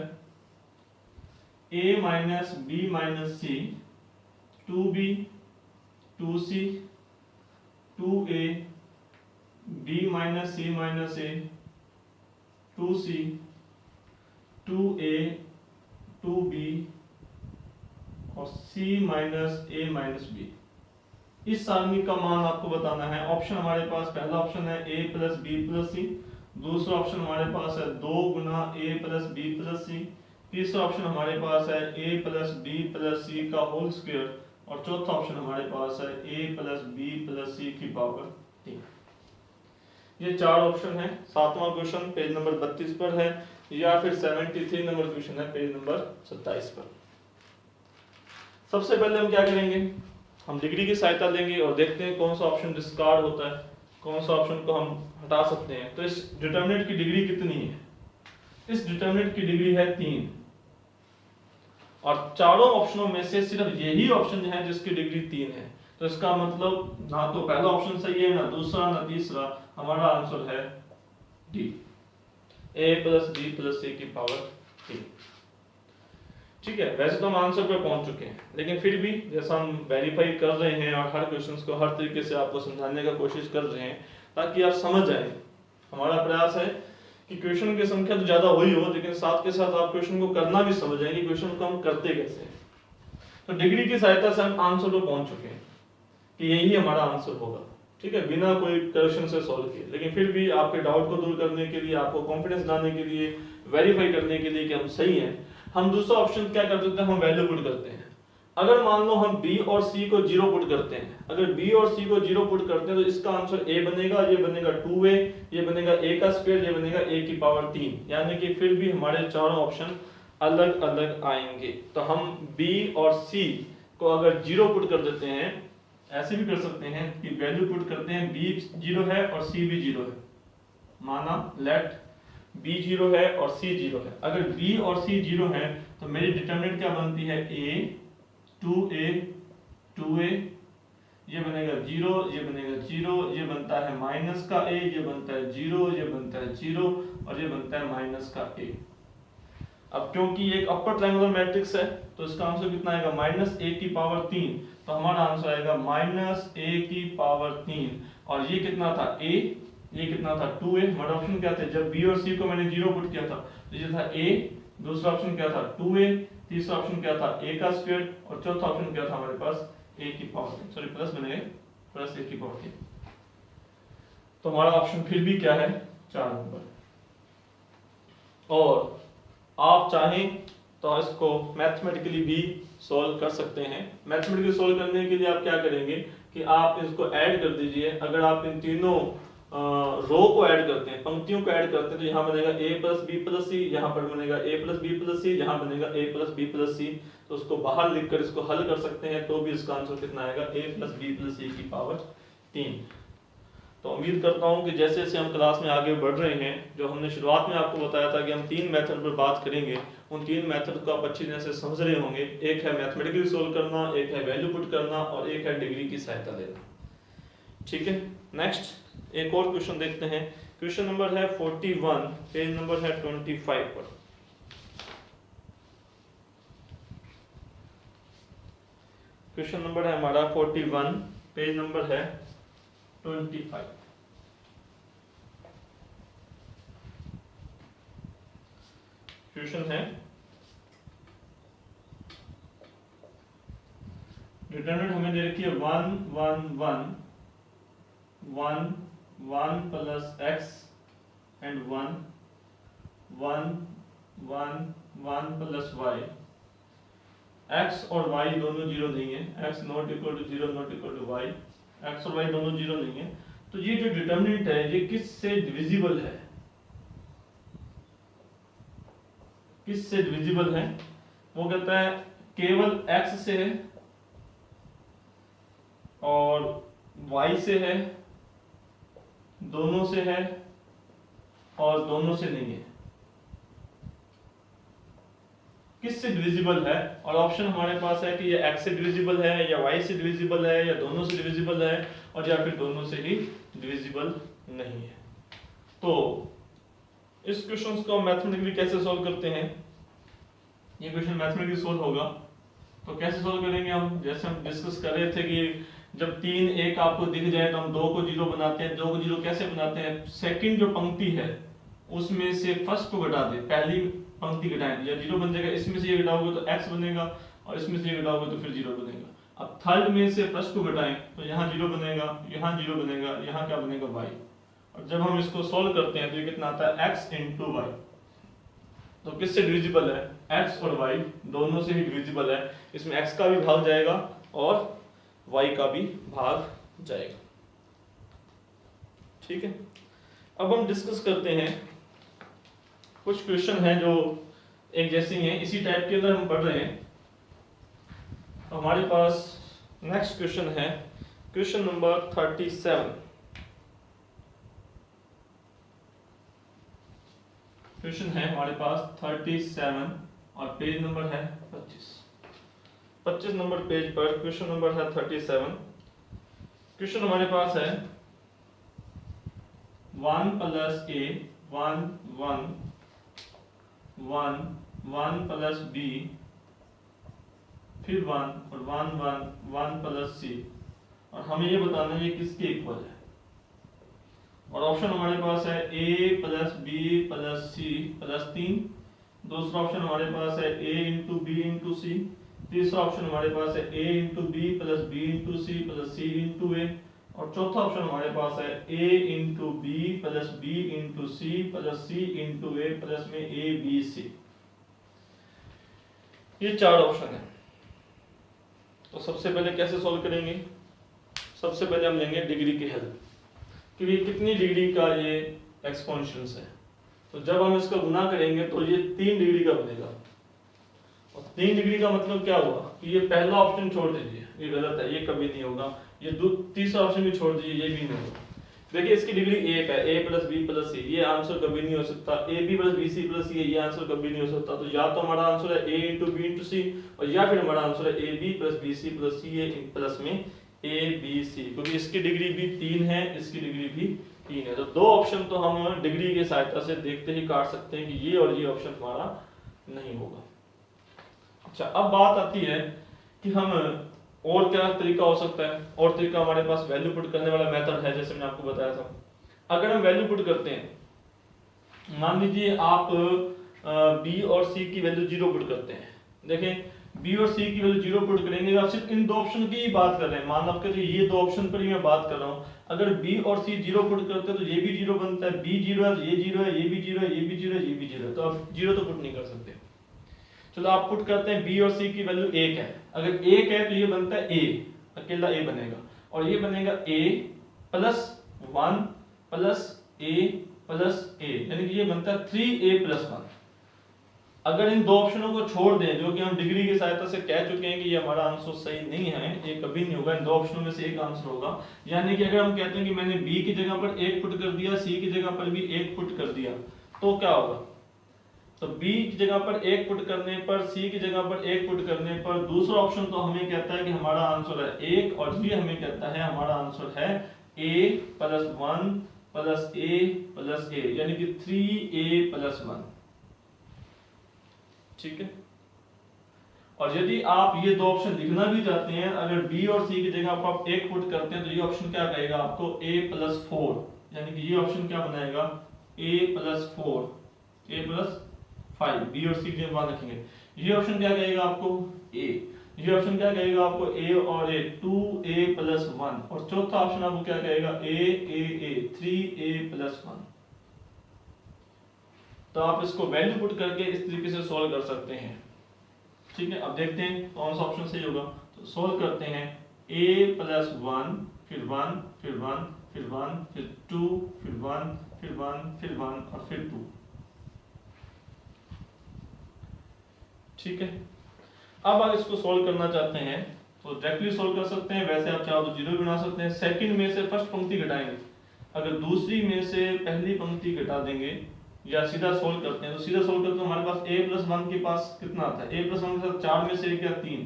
a minus b minus c 2b 2c 2a b minus c minus a 2c 2a 2b और c minus a minus b। इस सारणी का मान आपको बताना है। ऑप्शन हमारे पास, पहला ऑप्शन है a plus B plus C, दूसरा ऑप्शन हमारे पास है 2 गुना a plus B plus C, तीसरा ऑप्शन हमारे पास है a प्लस बी प्लस सी का होल स्क्वायर, और चौथा ऑप्शन हमारे पास है a plus B plus C की पावर 3। ये चार ऑप्शन है। 7वां क्वेश्चन पेज नंबर 32 पर है या फिर 73 नंबर क्वेश्चन है पेज नंबर 27 पर। सबसे पहले हम क्या करेंगे, हम डिग्री की सहायता लेंगे और देखते हैं कौन सा ऑप्शन डिस्कार्ड होता है, कौन सा ऑप्शन को हम हटा सकते हैं। तो इस डिटरमिनेंट की डिग्री कितनी है, इस डिटरमिनेंट की डिग्री है 3, और चारों ऑप्शनों में से सिर्फ यही ऑप्शन है जिसकी डिग्री 3 है। तो इसका मतलब ना तो पहला ऑप्शन सही है, ना दूसरा, ना तीसरा। हमारा आंसर है D, a plus B plus C की पावर 3। ठीक है, वैसे तो हम आंसर पर पहुंच चुके हैं, लेकिन फिर भी जैसा हम वेरीफाई कर रहे हैं और हर क्वेश्चंस को हर तरीके से आपको समझाने का कोशिश कर रहे हैं ताकि आप समझ जाएं। हमारा प्रयास है कि क्वेश्चन की संख्या तो ज्यादा हुई हो, लेकिन साथ के साथ आप क्वेश्चन को करना भी समझ जाएंगे, क्वेश्चन को हम करते कैसे हैं। तो डिग्री की सहायता से हम आंसर पर पहुंच चुके हैं कि यही हमारा आंसर होगा। ठीक है, बिना कोई करेक्शन से सॉल्व किए। लेकिन फिर भी आपके डाउट को दूर करने के लिए, आपको कॉन्फिडेंस लाने के लिए, वेरीफाई करने के लिए कि हम सही हैं, हम दूसरा ऑप्शन क्या कर देते हैं, हम वैल्यू पुट करते हैं। अगर मान लो हम b और c को 0 पुट करते हैं, अगर b और c को 0 पुट करते हैं तो इसका आंसर a बनेगा, ये बनेगा 2a, ये बनेगा a का स्क्वायर, ये बनेगा a की पावर 3, यानी कि फिर भी हमारे चारों ऑप्शन अलग अलग आएंगे। तो हम b और c को अगर 0 पुट कर देते हैं, ऐसे भी कर सकते हैं कि वैल्यू पुट करते हैं, b 0 है और c भी 0 है, माना लेट b 0 है और c 0 है। अगर b और c 0 है तो मेरी डिटरमिनेंट क्या बनती है, a 2a 2a, ये बनेगा 0, ये बनेगा 0, ये बनता है माइनस का a, ये बनता है 0, ये बनता है 0 और ये बनता है माइनस का a। अब क्योंकि ये एक अपर ट्रायंगुलर मैट्रिक्स है तो इसका आंसर कितना आएगा, माइनस a की पावर 3। तो हमारा आंसर आएगा माइनस a की पावर 3, और ये कितना था a, ये कितना था 2a। हमारा ऑप्शन क्या थे, जब b और c को मैंने 0 पुट किया था तो ये था a, दूसरा ऑप्शन क्या था 2a, तीसरा ऑप्शन क्या था a का स्क्वायर, और चौथा ऑप्शन क्या था हमारे पास a की पावर 3, सॉरी प्लस बनेगा प्लस a की पावर 3। तो हमारा ऑप्शन फिर भी क्या है, 4 नंबर। और आप चाहें तो इसको मैथमेटिकली भी सॉल्व कर सकते हैं। मैथमेटिकली सॉल्व करने के लिए आप क्या करेंगे कि आप इसको ऐड कर दीजिए। अगर आप इन तीनों रो को ऐड करते हैं, पंक्तियों को ऐड करते हैं, तो यहाँ बनेगा a प्लस बी प्लस सी, यहाँ पर बनेगा a प्लस बी प्लस सी, यहाँ बनेगा a प्लस बी प्लस सी। तो उसको बाहर लिखकर इसको हल कर सकते हैं, तो भी इसका आंसर कितना आएगा, a plus B plus C की पावर 3। तो उम्मीद करता हूँ कि जैसे जैसे हम क्लास में आगे बढ़ रहे हैं, जो हमने शुरुआत में आपको बताया था कि हम 3 मेथड पर बात करेंगे, उन 3 मेथड को आप अच्छी तरह से समझ रहे होंगे। एक है मैथमेटिकली सोल्व करना, एक है वैल्यू पुट करना, और एक है डिग्री की सहायता लेना। ठीक है। नेक्स्ट एक और क्वेश्चन देखते हैं। क्वेश्चन नंबर है 41, पेज नंबर है 25 पर। क्वेश्चन नंबर है हमारा 41, पेज नंबर है 25। क्वेश्चन है डिटरमिनेंट हमें दे रखी है 1 1 1 1 1 plus x and 1 1 1 1 plus y। x और y दोनों जीरो नहीं है, x not equal to zero not equal to y, x और y दोनों जीरो नहीं है। तो ये जो डिटरमिनेंट है ये किससे डिविजिबल है, किससे डिविजिबल है? वो कहता है केवल x से है और y से है, दोनों से है और दोनों से नहीं है। किससे डिविजिबल है? और ऑप्शन हमारे पास है कि ये x से डिविजिबल है या y से डिविजिबल है या दोनों से डिविजिबल है और या फिर दोनों से ही डिविजिबल नहीं है। तो इस क्वेश्चन को मैथमेटिकली कैसे सॉल्व करते हैं? ये क्वेश्चन मैथमेटिकली सॉल्व होगा तो कैसे सॉल्व करेंगे हम? जैसे हम डिस्कस कर रहे थे कि जब 3 1 आपको दिख जाए तो हम 2 को 0 बनाते हैं। 2 को 0 कैसे बनाते हैं? सेकंड जो पंक्ति है उसमें से फर्स्ट को घटा दे, पहली पंक्ति घटाएं या 0 बन जाएगा। इसमें से ये घटाओगे तो x बनेगा और इसमें से ये घटाओगे तो फिर 0 बनेगा। अब थर्ड में से फर्स्ट को घटाएं तो यहाँ 0 बनेगा, यहाँ 0 बनेगा, यहाँ क्या बनेगा y। और जब हम इसको सॉल्व करते हैं तो ये कितना आता है x into y। तो किससे डिविजिबल है? x और y दोनों से ही डिविजिबल है। इसमें x का भी भाग जाएगा और y का भी भाग जाएगा। ठीक है, अब हम डिस्कस करते हैं कुछ क्वेश्चन हैं जो एक जैसे ही हैं, इसी टाइप के अंदर हम पढ़ रहे हैं। तो हमारे पास नेक्स्ट क्वेश्चन है क्वेश्चन नंबर 37। क्वेश्चन है हमारे पास 37 और पेज नंबर है 25 नंबर पेज पर क्वेश्चन नंबर है 37। क्वेश्चन हमारे पास है 1 प्लस a 1 1 1 1 प्लस b फिर 1 और 1 1 1 प्लस c और हमें ये बताना है ये किसके इक्वल है। और ऑप्शन हमारे पास है a plus b plus c plus 3। दूसरा ऑप्शन हमारे पास है a into B into C. तीसरा ऑप्शन हमारे पास है a into B plus B into C plus C into A. और चौथा ऑप्शन हमारे पास है a into B plus B into C plus C into A plus में a b c। ये चार ऑप्शन है। तो सबसे पहले कैसे सॉल्व करेंगे? सबसे पहले हम लेंगे डिग्री के हेल्प कि ये कितनी डिग्री का ये एक्सपोनेंशियल्स है। तो जब हम इसका गुना करेंगे तो ये 3 डिग्री का बनेगा। और 3 डिग्री का मतलब क्या हुआ कि ये पहला ऑप्शन छोड़ दीजिए, ये गलत है, ये कभी नहीं होगा। ये तीसरा ऑप्शन भी छोड़ दीजिए, ये भी नहीं होगा। देखिए इसकी डिग्री 1 है, a plus B plus C, ये आंसर कभी नहीं हो सकता। A B plus B C plus C, ये आंसर कभी नहीं हो सकता। तो या तो हमारा आंसर है a into B into C और या फिर हमारा आंसर है A B plus B C plus C, ये प्लस में a b c, क्योंकि इसकी डिग्री भी 3 है, इसकी डिग्री भी 3 है। तो दो ऑप्शन तो हम डिग्री की सहायता से देखते ही काट सकते हैं कि ये और ये ऑप्शन हमारा नहीं होगा। अच्छा, अब बात आती है कि हम और क्या तरीका हो सकता है। और तरीका हमारे पास वैल्यू पुट करने वाला मेथड है, जैसे मैंने आपको बताया था। अगर हम वैल्यू पुट करते हैं, मान लीजिए आप b और c की वैल्यू 0 पुट करते हैं। देखें b और c की वैल्यू 0 पुट करेंगे, आप सिर्फ इन दो ऑप्शन की ही बात कर रहे हैं। मान लो कि ये दो ऑप्शन पर ही मैं बात कर रहा हूँ। अगर b और c 0 पुट करते हैं तो ये भी 0 बनता है, b 0 है तो ये 0 है, ये भी 0 है, ये भी 0 है, ये भी 0 है। तो आप 0 तो पुट नहीं कर सकते। चलो आप पुट करते हैं b और c की वैल्यू 1 है। अगर 1 है तो ये बनता है a, अकेला a बनेगा, और ये बनेगा a plus 1 plus a plus a, यानी कि ये बनता है 3a प्लस 1। अगर इन दो ऑप्शनों को छोड़ दें, जो कि हम डिग्री की सहायता से कह चुके हैं कि ये हमारा आंसर सही नहीं है, ये कभी नहीं होगा, इन दो ऑप्शनों में से एक आंसर होगा। यानी कि अगर हम कहते हैं कि मैंने b की जगह पर 1 पुट कर दिया, c की जगह पर भी 1 पुट कर दिया, तो क्या होगा? तो b की जगह पर 1 पुट करने पर, c की जगह पर 1 पुट करने पर दूसरा ऑप्शन तो हमें कहता है कि हमारा आंसर है 1 और ये हमें कहता है हमारा आंसर है a plus 1 plus a plus a, यानी कि 3a प्लस 1। ठीक है। और यदि आप ये दो ऑप्शन लिखना भी चाहते हैं, अगर b और c की जगह आप एक पुट करते हैं तो ये ऑप्शन क्या कहेगा आपको a प्लस 4, यानी कि ये ऑप्शन क्या बनाएगा a plus 4, a plus 5, b और c की जगह मान रखेंगे। ये ऑप्शन क्या कहेगा आपको a, ये ऑप्शन क्या कहेगा आपको a और a 2a प्लस 1, और चौथा ऑप्शन आपको क्या कहेगा a 3a प्लस 1। तो आप इसको वैल्यू पुट करके इस तरीके से सॉल्व कर सकते हैं। ठीक है, अब देखते हैं कौन सा ऑप्शन सही होगा। तो सॉल्व करते हैं a प्लस 1 फिर 1 फिर 1 फिर 1 फिर 2 फिर 1 फिर 1 फिर 1 और फिर 2। ठीक है, अब आप इसको सॉल्व करना चाहते हैं तो डायरेक्टली सॉल्व कर सकते हैं, वैसे आप चाहो तो जीरो बना सकते हैं। सेकंड में से फर्स्ट पंक्ति घटाएंगे, अगर दूसरी में से पहली पंक्ति घटा देंगे या सीधा सॉल्व करते हैं तो सीधा सॉल्व करते हैं हमारे पास a प्लस 1 के पास कितना आता है, a प्लस 1 के साथ 4 में से 1 या 3,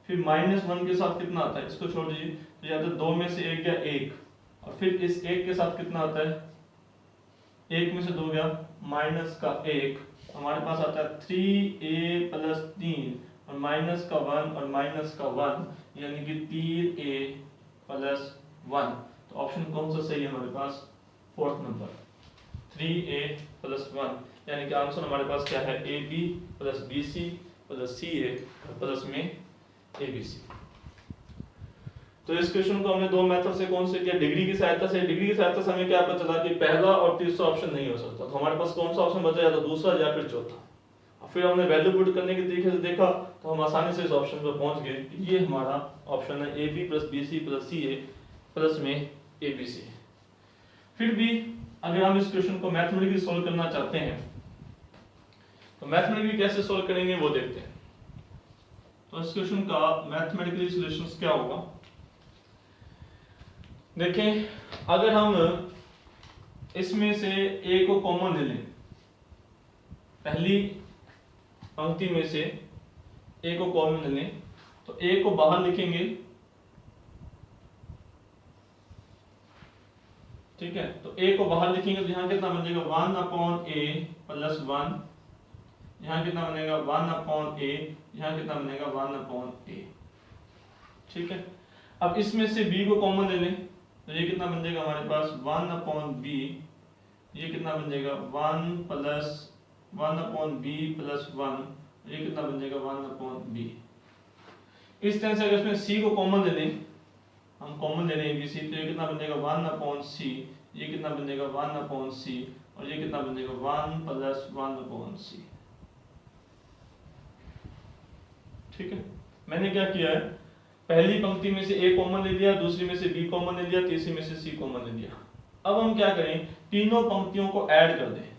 फिर माइनस 1 के साथ कितना आता है, इसको छोड़ दीजिए तो या तो 2 में से 1 या 1, और फिर इस 1 के साथ कितना आता है, 1 में से 2 गया माइनस का 1, हमारे पास आता है 3a प्लस 3 और माइनस का 1 और माइनस का 1, यानी कि 3a प्लस 1। तो ऑप्शन कौन सा सही है हमारे पास, फोर्थ नंबर 3a प्लस 1, यानी कि आंसर हमारे पास क्या है ab plus bc plus ca plus में abc। तो इस क्वेश्चन को हमने दो मेथड से कौन से किया, डिग्री की सहायता से। डिग्री की सहायता से हमें क्या पता चला कि पहला और तीसरा ऑप्शन नहीं हो सकता, तो हमारे पास कौन सा ऑप्शन बचा, या तो दूसरा या फिर चौथा। फिर हमने वैल्यू पुट करने के तरीके से देखा तो हम आसानी से इस ऑप्शन पर पहुंच गए, ये हमारा ऑप्शन है ab plus bc plus ca plus में abc। फिर भी अगर हम इस क्वेश्चन को मैथमेटिकली सॉल्व करना चाहते हैं तो मैथमेटिकली कैसे सॉल्व करेंगे वो देखते हैं। तो इस क्वेश्चन का मैथमेटिकली सॉल्यूशंस क्या होगा, देखें अगर हम इसमें से a को कॉमन ले लें, पहली पंक्ति में से a को कॉमन ले लें तो a को बाहर लिखेंगे। ठीक है, तो a को बाहर लिखेंगे तो यहाँ कितना बनेगा 1 अपॉन a प्लस 1, यहाँ कितना बनेगा 1 अपॉन a, यहाँ कितना बनेगा 1 अपॉन a। ठीक है, अब इसमें से b को कॉमन ले लें तो ये कितना बन जाएगा हमारे पास 1 अपॉन b, ये कितना बन जाएगा 1 प्लस 1 अपॉन b प्लस 1, ये कितना बन जाएगा 1 अपॉन b। इस तरह से अगर इसमें c को कॉमन ले लें, हम कॉमन ले लें bc, तो ये कितना बन जाएगा 1 अपॉन c, ये कितना बन जाएगा 1 अपॉन c, और ये कितना बन जाएगा 1 प्लस 1 अपॉन c। ठीक है, मैंने क्या किया है, पहली पंक्ति में से a कॉमन ले लिया, दूसरी में से b कॉमन ले लिया, तीसरी में से c कॉमन ले लिया। अब हम क्या करें, तीनों पंक्तियों को ऐड कर दें।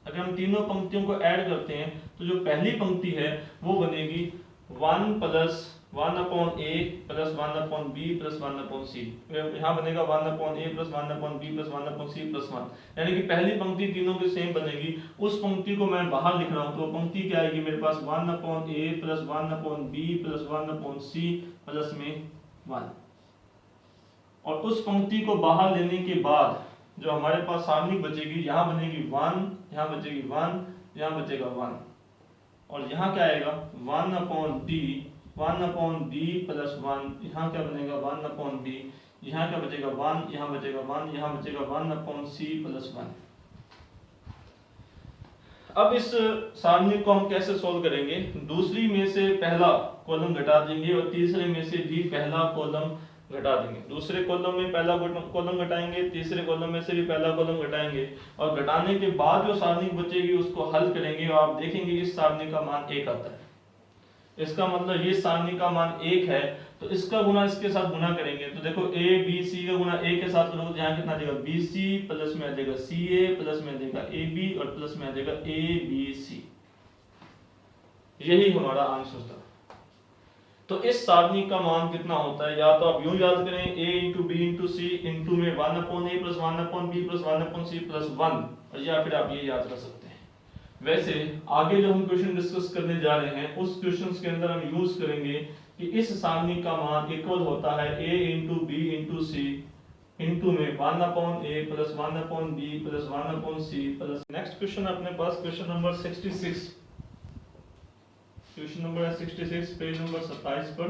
अगर हम तीनों पंक्तियों को ऐड करते हैं तो जो पहली पंक्ति है वो बनेगी 1 plus 1 upon a plus 1 upon b plus 1 upon c, यहाँ बनेगा 1 upon a plus 1 upon b plus 1 upon c plus 1, यानी कि पहली पंक्ति तीनों की सेम बनेगी। उस पंक्ति को मैं बाहर लिख रहा हूँ तो पंक्ति क्या आएगी मेरे पास 1 upon a plus 1 upon b plus 1 upon c plus में 1। और उस पंक्ति को बाहर लेने के बाद जो हमारे पास सारणी बचेगी, यहाँ बनेगी 1, यहाँ बचेगी 1, यहाँ बचेगा 1, और यहाँ क्या आएगा 1 अपॉन b प्लस 1, यहाँ क्या बनेगा 1 अपॉन b, यहाँ क्या बचेगा 1, यहाँ बचेगा 1, यहाँ बचेगा 1 अपॉन c प्लस 1। अब इस सारणी को हम कैसे सॉल्व करेंगे, दूसरी में से पहला कॉलम घटा देंगे और तीसरे में से भी पहला कॉलम घटा देंगे। दूसरे कॉलम में पहला कॉलम घटाएंगे, तीसरे कॉलम में से भी पहला कॉलम घटाएंगे, और घटाने के बाद जो सारणी बचेगी उसको हल करेंगे और आप देखेंगे इस सारणी का मान 1 आता है। इसका मतलब ये सारणी का मान 1 है, तो इसका गुना इसके साथ गुना करेंगे तो देखो a b c का गुना a के साथ करोगे तो यहाँ कितना आ जाएगा bc प्लस में आ जाएगा ca प्लस में आ जाएगा ab और प्लस में आ जाएगा abc। यही हमारा आंसर था। तो इस सारणी का मान कितना होता है, या तो आप यूं याद करें a into B into C into में 1 upon a plus 1 upon b plus 1 upon c plus 1, और या फिर आप ये याद कर सकते हैं। वैसे आगे जो हम क्वेश्चन डिस्कस करने जा रहे हैं उस क्वेश्चंस के अंदर हम यूज करेंगे कि इस सारणी का मान इक्वल होता है a into B into C into में 1/a plus 1/b plus 1/c plus. Next question अपने पास क्वेश्चन नंबर 66, क्वेश्चन नंबर है 66 पेज नंबर 27 पर।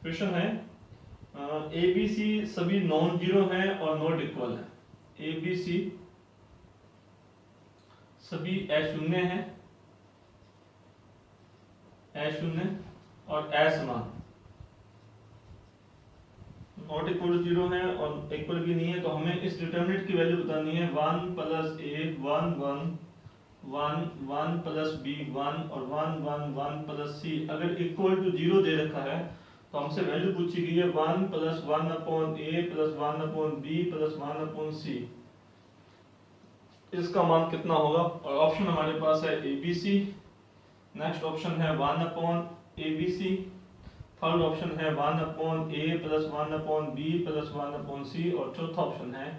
क्वेश्चन है ए बी सी सभी नॉन जीरो हैं और नॉट इक्वल है। ए बी सी सभी अशून्य हैं, अशून्य और असमान, नॉट इक्वल टू जीरो है और इक्वल भी नहीं है। तो हमें इस डिटरमिनेंट की वैल्यू बतानी है 1 प्लस ए 1 1 1 1 प्लस बी 1 और 1 1 1 प्लस सी। अगर इक्वल टू जीरो दे रखा है तो हमसे वैल्यू पूछी गई है 1 plus 1 upon A plus 1 upon B plus 1 upon C, इसका मान कितना होगा। और ऑप्शन हमारे पास है A B C, next option है 1 upon A B C, third option है 1 upon A plus 1 upon B plus 1 upon C और चौथा ऑप्शन है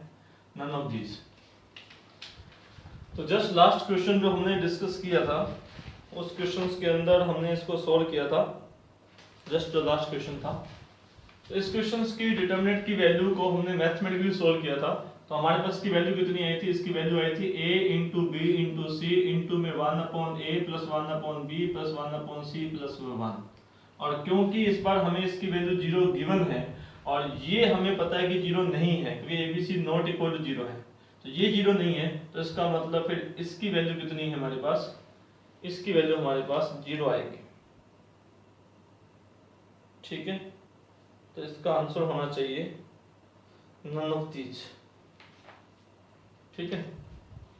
नन ऑफ दीज। तो जस्ट लास्ट क्वेश्चन जो हमने डिस्कस किया था उस क्वेश्चंस के अंदर हमने इसको सॉल्व किया था, जस्ट जो लास्ट क्वेश्चन था। तो इस क्वेश्चंस की डिटरमिनेंट की वैल्यू को हमने मैथमेटिकली सॉल्व किया था। तो हमारे पास की वैल्यू कितनी आई थी, इसकी वैल्यू आई थी a into B into C into में 1 upon A plus 1 upon B plus 1 upon C plus 1। और क्योंकि इस बार हमें इसकी वैल्यू जीरो गिवन है और ये हमें पता है कि जीरो नहीं है क्योंकि A B C not equal to zero है, तो ये जीरो नहीं है, तो इसका मतलब फिर इसकी वैल्यू कितनी है हमारे पास, इसकी वैल्यू हमारे पास जीरो आएगी। ठीक है, तो इसका आंसर होना चाहिए नन ऑफ दीज। ठीक है,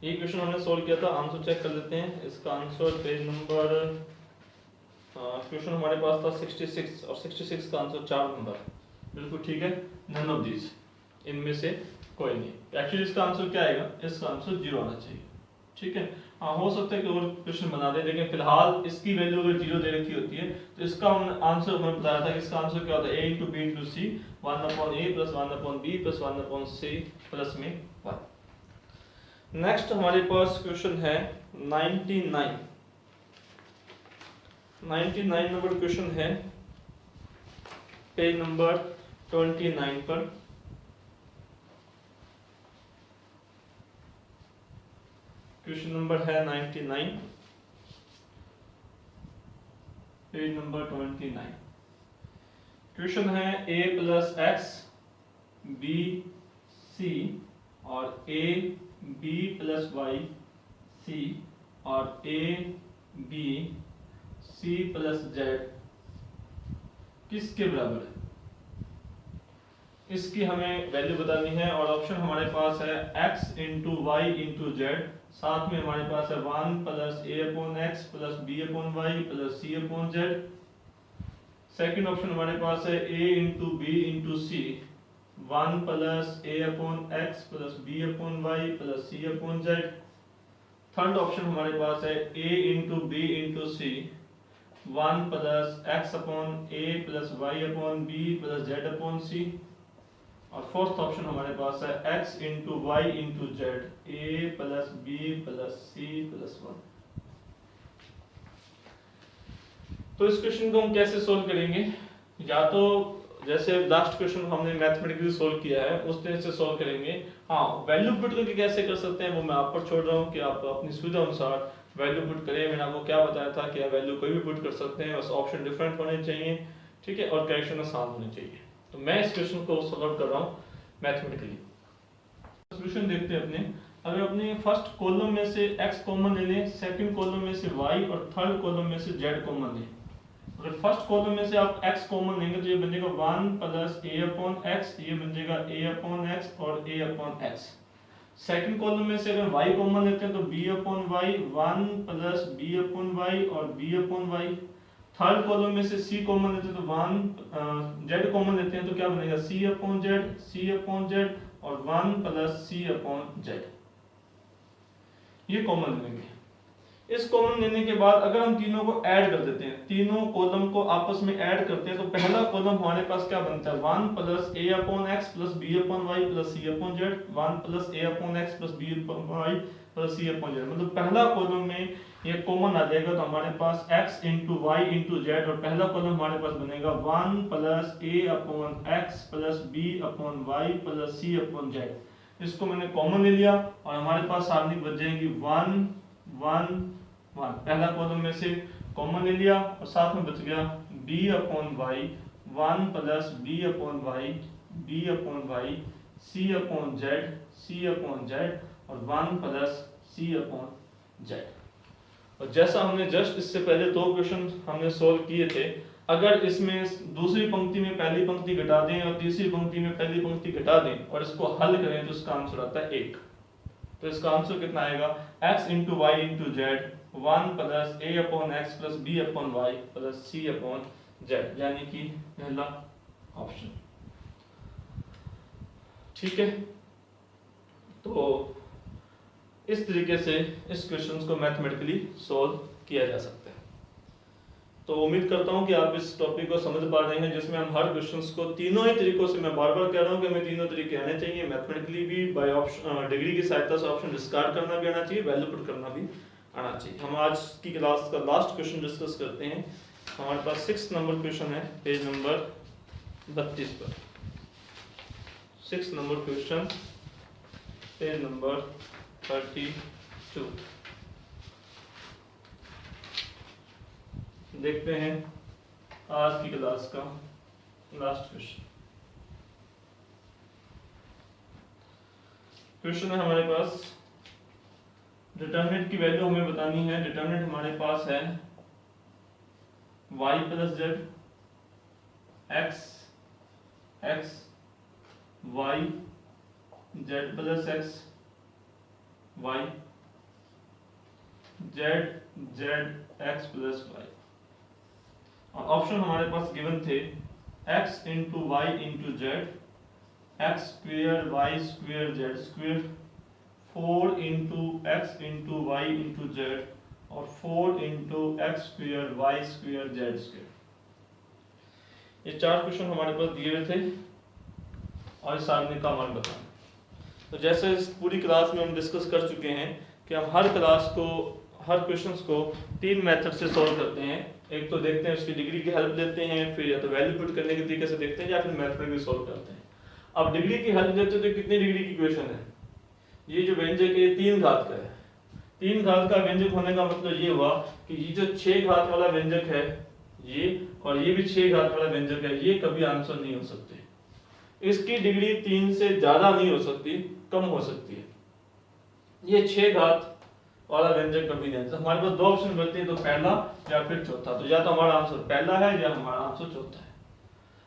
ये क्वेश्चन हमने सॉल्व किया था, आंसर चेक कर लेते हैं। इसका आंसर पेज नंबर क्वेश्चन हमारे पास था 66 और 66 का आंसर 4 नंबर, बिल्कुल ठीक है, नन ऑफ दीज, इनमें से कोई नहीं। एक्चुअली इसका आंसर क्या आएगा, इसका आंसर जीरो आना चाहिए। ठीक है, हाँ हो सकता है कि और क्वेश्चन बना दे, लेकिन फिलहाल इसकी वैल्यू अगर जीरो दे रखी होती है तो इसका आंसर हमें बताया था कि इसका आंसर क्या होता है, a into B into C 1 upon A plus 1 upon B plus 1 upon C plus में 1। नेक्स्ट हमारे पास क्वेश्चन है 99 नंबर क्वेश्चन है पेज नंबर 29 पर। क्वेश्चन नंबर है 99 पेज नंबर 29। क्वेश्चन है a plus X B C और a b plus Y C और a b c plus Z किसके बराबर है, इसकी हमें वैल्यू बतानी है। और ऑप्शन हमारे पास है x into Y into Z, साथ में हमारे पास है 1 plus A upon X plus B upon Y plus C upon Z. Second option हमारे पास है a into B into C 1 plus A upon X plus B upon Y plus C upon Z. Third option हमारे पास है a into B into C 1 plus X upon A plus Y upon B plus Z upon C. और fourth option हमारे पास है x into Y into Z A plus B plus C plus 1। तो इस question को हम कैसे solve करेंगे, या तो जैसे लास्ट क्वेश्चन हमने मैथमेटिकली सोल्व किया है उस तरह से सोल्व करेंगे। हाँ, वैल्यू पुट करके कैसे कर सकते हैं वो मैं आप पर छोड़ रहा हूँ कि आप अपनी सुविधा अनुसार वैल्यू पुट करें। मैंने आपको क्या बताया था कि आप वैल्यू कोई भी पुट कर सकते हैं, बस ऑप्शन डिफरेंट होने चाहिए। ठीक है, और करेक्शन आसान होने चाहिए। तो मैं इस क्वेश्चन को सॉल्व कर रहा हूँ मैथमेटिकली। सॉल्यूशन देखते हैं अपने। अगर अपने फर्स्ट कॉलम में से x कॉमन ले लें, सेकंड कॉलम में से y और थर्ड कॉलम में से z कॉमन लें। अगर फर्स्ट कॉलम में से आप x कॉमन लेंगे तो ये बन जाएगा 1 प्लस a अपॉन x, ये बन जाएगा a अपॉन x और a upon x। Second column में से अगर y कॉमन लेते हैं तो b upon y, 1 plus b upon y और b upon y। Third column में से c कॉमन लेते हैं तो 1 z कॉमन लेते हैं तो क्या बनेगा c अपॉन z और 1 प्लस c अपॉन z, ये कॉमन लेंगे। इस कॉमन लेने के बाद अगर हम तीनों को ऐड कर देते हैं, तीनों कॉलम को आपस में ऐड करते हैं तो पहला कॉलम हमारे पास क्या बनता है 1 plus a upon x plus b upon y plus c upon z, 1 plus a upon x plus b upon y plus C upon Z, मतलब पहला कॉलम में ये कॉमन आ जाएगा, तो हमारे पास x into Y into Z, और पहला कॉलम हमारे पास बनेगा 1 plus A upon X plus B upon Y plus C upon Z. इसको मैंने कॉमन ले लिया और हमारे पास सारणिक बच जाएंगी 1 1 1, पहला कॉलम में से कॉमन ले लिया और साथ में बच गया b upon Y 1 plus B upon Y b upon Y c upon Z और 1 प्लस c अपॉन जेड। और जैसा हमने जस्ट इससे पहले दो क्वेश्चन हमने सॉल्व किए थे, अगर इसमें दूसरी पंक्ति में पहली पंक्ति घटा दें और तीसरी पंक्ति में पहली पंक्ति घटा दें और इसको हल करें तो इसका आंसर आता है 1। तो इसका आंसर कितना आएगा, x into Y into Z 1 plus A upon X plus B upon Y plus C upon Z, यानी कि पहला ऑप्शन। ठीक है, तो इस तरीके से इस क्वेश्चन को मैथमेटिकली सॉल्व किया जा सकता है। तो उम्मीद करता हूं कि आप इस टॉपिक को समझ पा रहे हैं, जिसमें हम हर क्वेश्चंस को तीनों ही तरीकों से, मैं बार बार कह रहा हूं कि हमें तीनों तरीके आने चाहिए, मैथमेटिकली भी, बाय ऑप्शन डिग्री की सहायता से ऑप्शन डिस्कार्ड करना भी आना चाहिए, वैल्यू पुट करना भी आना चाहिए। हम आज की क्लास का लास्ट क्वेश्चन डिस्कस करते हैं। हमारे पास 6 नंबर क्वेश्चन है, पेज नंबर 32 पर। 6 नंबर क्वेश्चन, पेज नंबर 32। देखते हैं आज की क्लास का लास्ट क्वेश्चन। क्वेश्चन है हमारे पास, डिटरमिनेंट की वैल्यू हमें बतानी है। डिटरमिनेंट हमारे पास है y plus Z, x x y, z plus x y, z x plus y। और ऑप्शन हमारे पास गिवन थे x into Y into Z, X square Y square Z square, 4 into X into Y into Z और 4 into X square Y square Z square. ये 4 question हमारे पास दिए हुए थे और इस सारणी का मान बताना। तो जैसे इस पूरी क्लास में हम डिस्कस कर चुके हैं कि हम हर क्वेश्चंस को 3 मेथड से सॉल्व करते हैं। एक तो देखते हैं उसकी डिग्री की हेल्प लेते हैं, फिर या तो वैल्यू पुट करने के तरीके से देखते हैं, या फिर मैथमेटिकली सॉल्व करते हैं। अब डिग्री की हेल्प लेते हैं तो कितनी डिग्री की क्वेश्चन है, ये जो व्यंजक है 3 घात का है। 3 घात का व्यंजक होने का मतलब ये हुआ कि ये जो 6 घात वाला व्यंजक है ये, और ये भी 6 घात वाला व्यंजक है, ये कभी आंसर नहीं हो सकते। इसकी डिग्री 3 से ज्यादा नहीं हो सकती, कम हो सकती है। ये 6 घात वाला व्यंजक कभी नहीं। तो हमारे पास 2 ऑप्शन बचते हैं, तो पहला या फिर चौथा। तो या तो हमारा आंसर पहला है या हमारा आंसर चौथा है।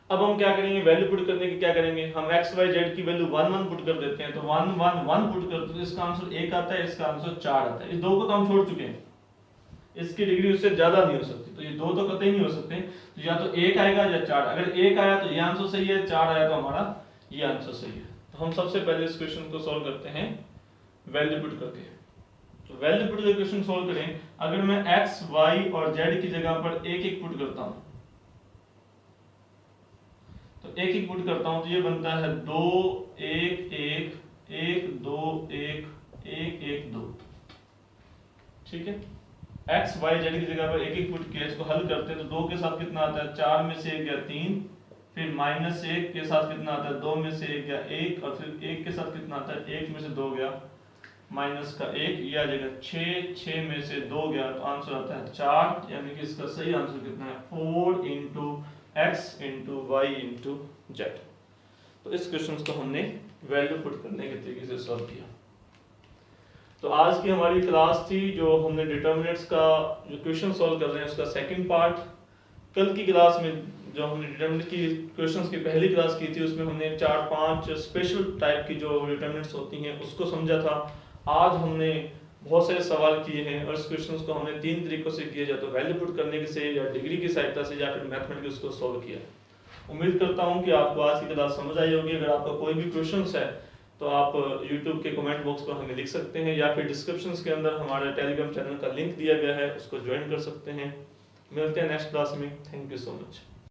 अब हम क्या करेंगे, वैल्यू पुट करने की क्या करेंगे, हम x y z की वैल्यू 1 1 पुट कर देते हैं। तो 1 1 1 पुट करते हैं तो इसका आंसर 1 आता है, इसका आंसर 4 आता है। इस 2 को तो हम छोड़ चुके हैं, इसकी डिग्री उससे ज्यादा नहीं हो सकती, तो ये 2 तो कतई नहीं हो सकते। तो या तो 1 आएगा या 4। अगर 1 आया तो ये आंसर सही है, 4 आया तो हमारा ये आंसर सही है। तो हम सबसे पहले इस क्वेश्चन को सॉल्व करते हैं वैल्यू पुट करके। तो वैल्यू पुट करके क्वेश्चन सॉल्व करें। अगर मैं x y और z की जगह पर 1 1 पुट करता हूं, तो 1 1 पुट करता हूं तो ये बनता है 2 1 1 1 2 1 1 1 2। ठीक है, x y z की जगह पर 1 1 पुट किया, इसको हल करते हैं तो 2 के साथ कितना आता है, 4 में से 1 गया 3, फिर -1 के साथ कितना आता है, 2 में से 1 गया 1, और फिर 1 के साथ कितना आता है, 1 में से 2 गया -1, ये आ जाएगा 6, 6 में से 2 गया तो आंसर आता है 4। यानी कि इसका सही आंसर कितना है, 4 into X into Y into Z. तो इस क्वेश्चन को हमने वैल्यू पुट करने के तरीके से सॉल्व किया। तो आज की हमारी क्लास थी जो हमने डिटरमिनेंट्स का जो क्वेश्चन सॉल्व कर रहे हैं उसका सेकंड पार्ट। कल की क्लास में जो हमने डिटरमिनेंट की क्वेश्चंस की पहली क्लास की थी उसमें हमने 4-5 स्पेशल टाइप की जो डिटरमिनेंट्स होती हैं उसको समझा था। आज हमने बहुत सारे सवाल किए हैं और इस क्वेश्चंस को हमने 3 तरीकों से किया, या तो वैल्यू पुट करने से, या डिग्री की सहायता से, या फिर मैथमेटिकली उसको सॉल्व किया। उम्मीद करता हूं कि आपको आज की क्लास समझ आई होगी। अगर आपका कोई भी क्वेश्चंस है तो आप YouTube के कमेंट बॉक्स पर हमें लिख सकते हैं, या फिर डिस्क्रिप्शन के अंदर हमारे टेलीग्राम चैनल का लिंक दिया गया है, उसको ज्वाइन कर सकते हैं। मिलते हैं नेक्स्ट क्लास में। Thank you so much.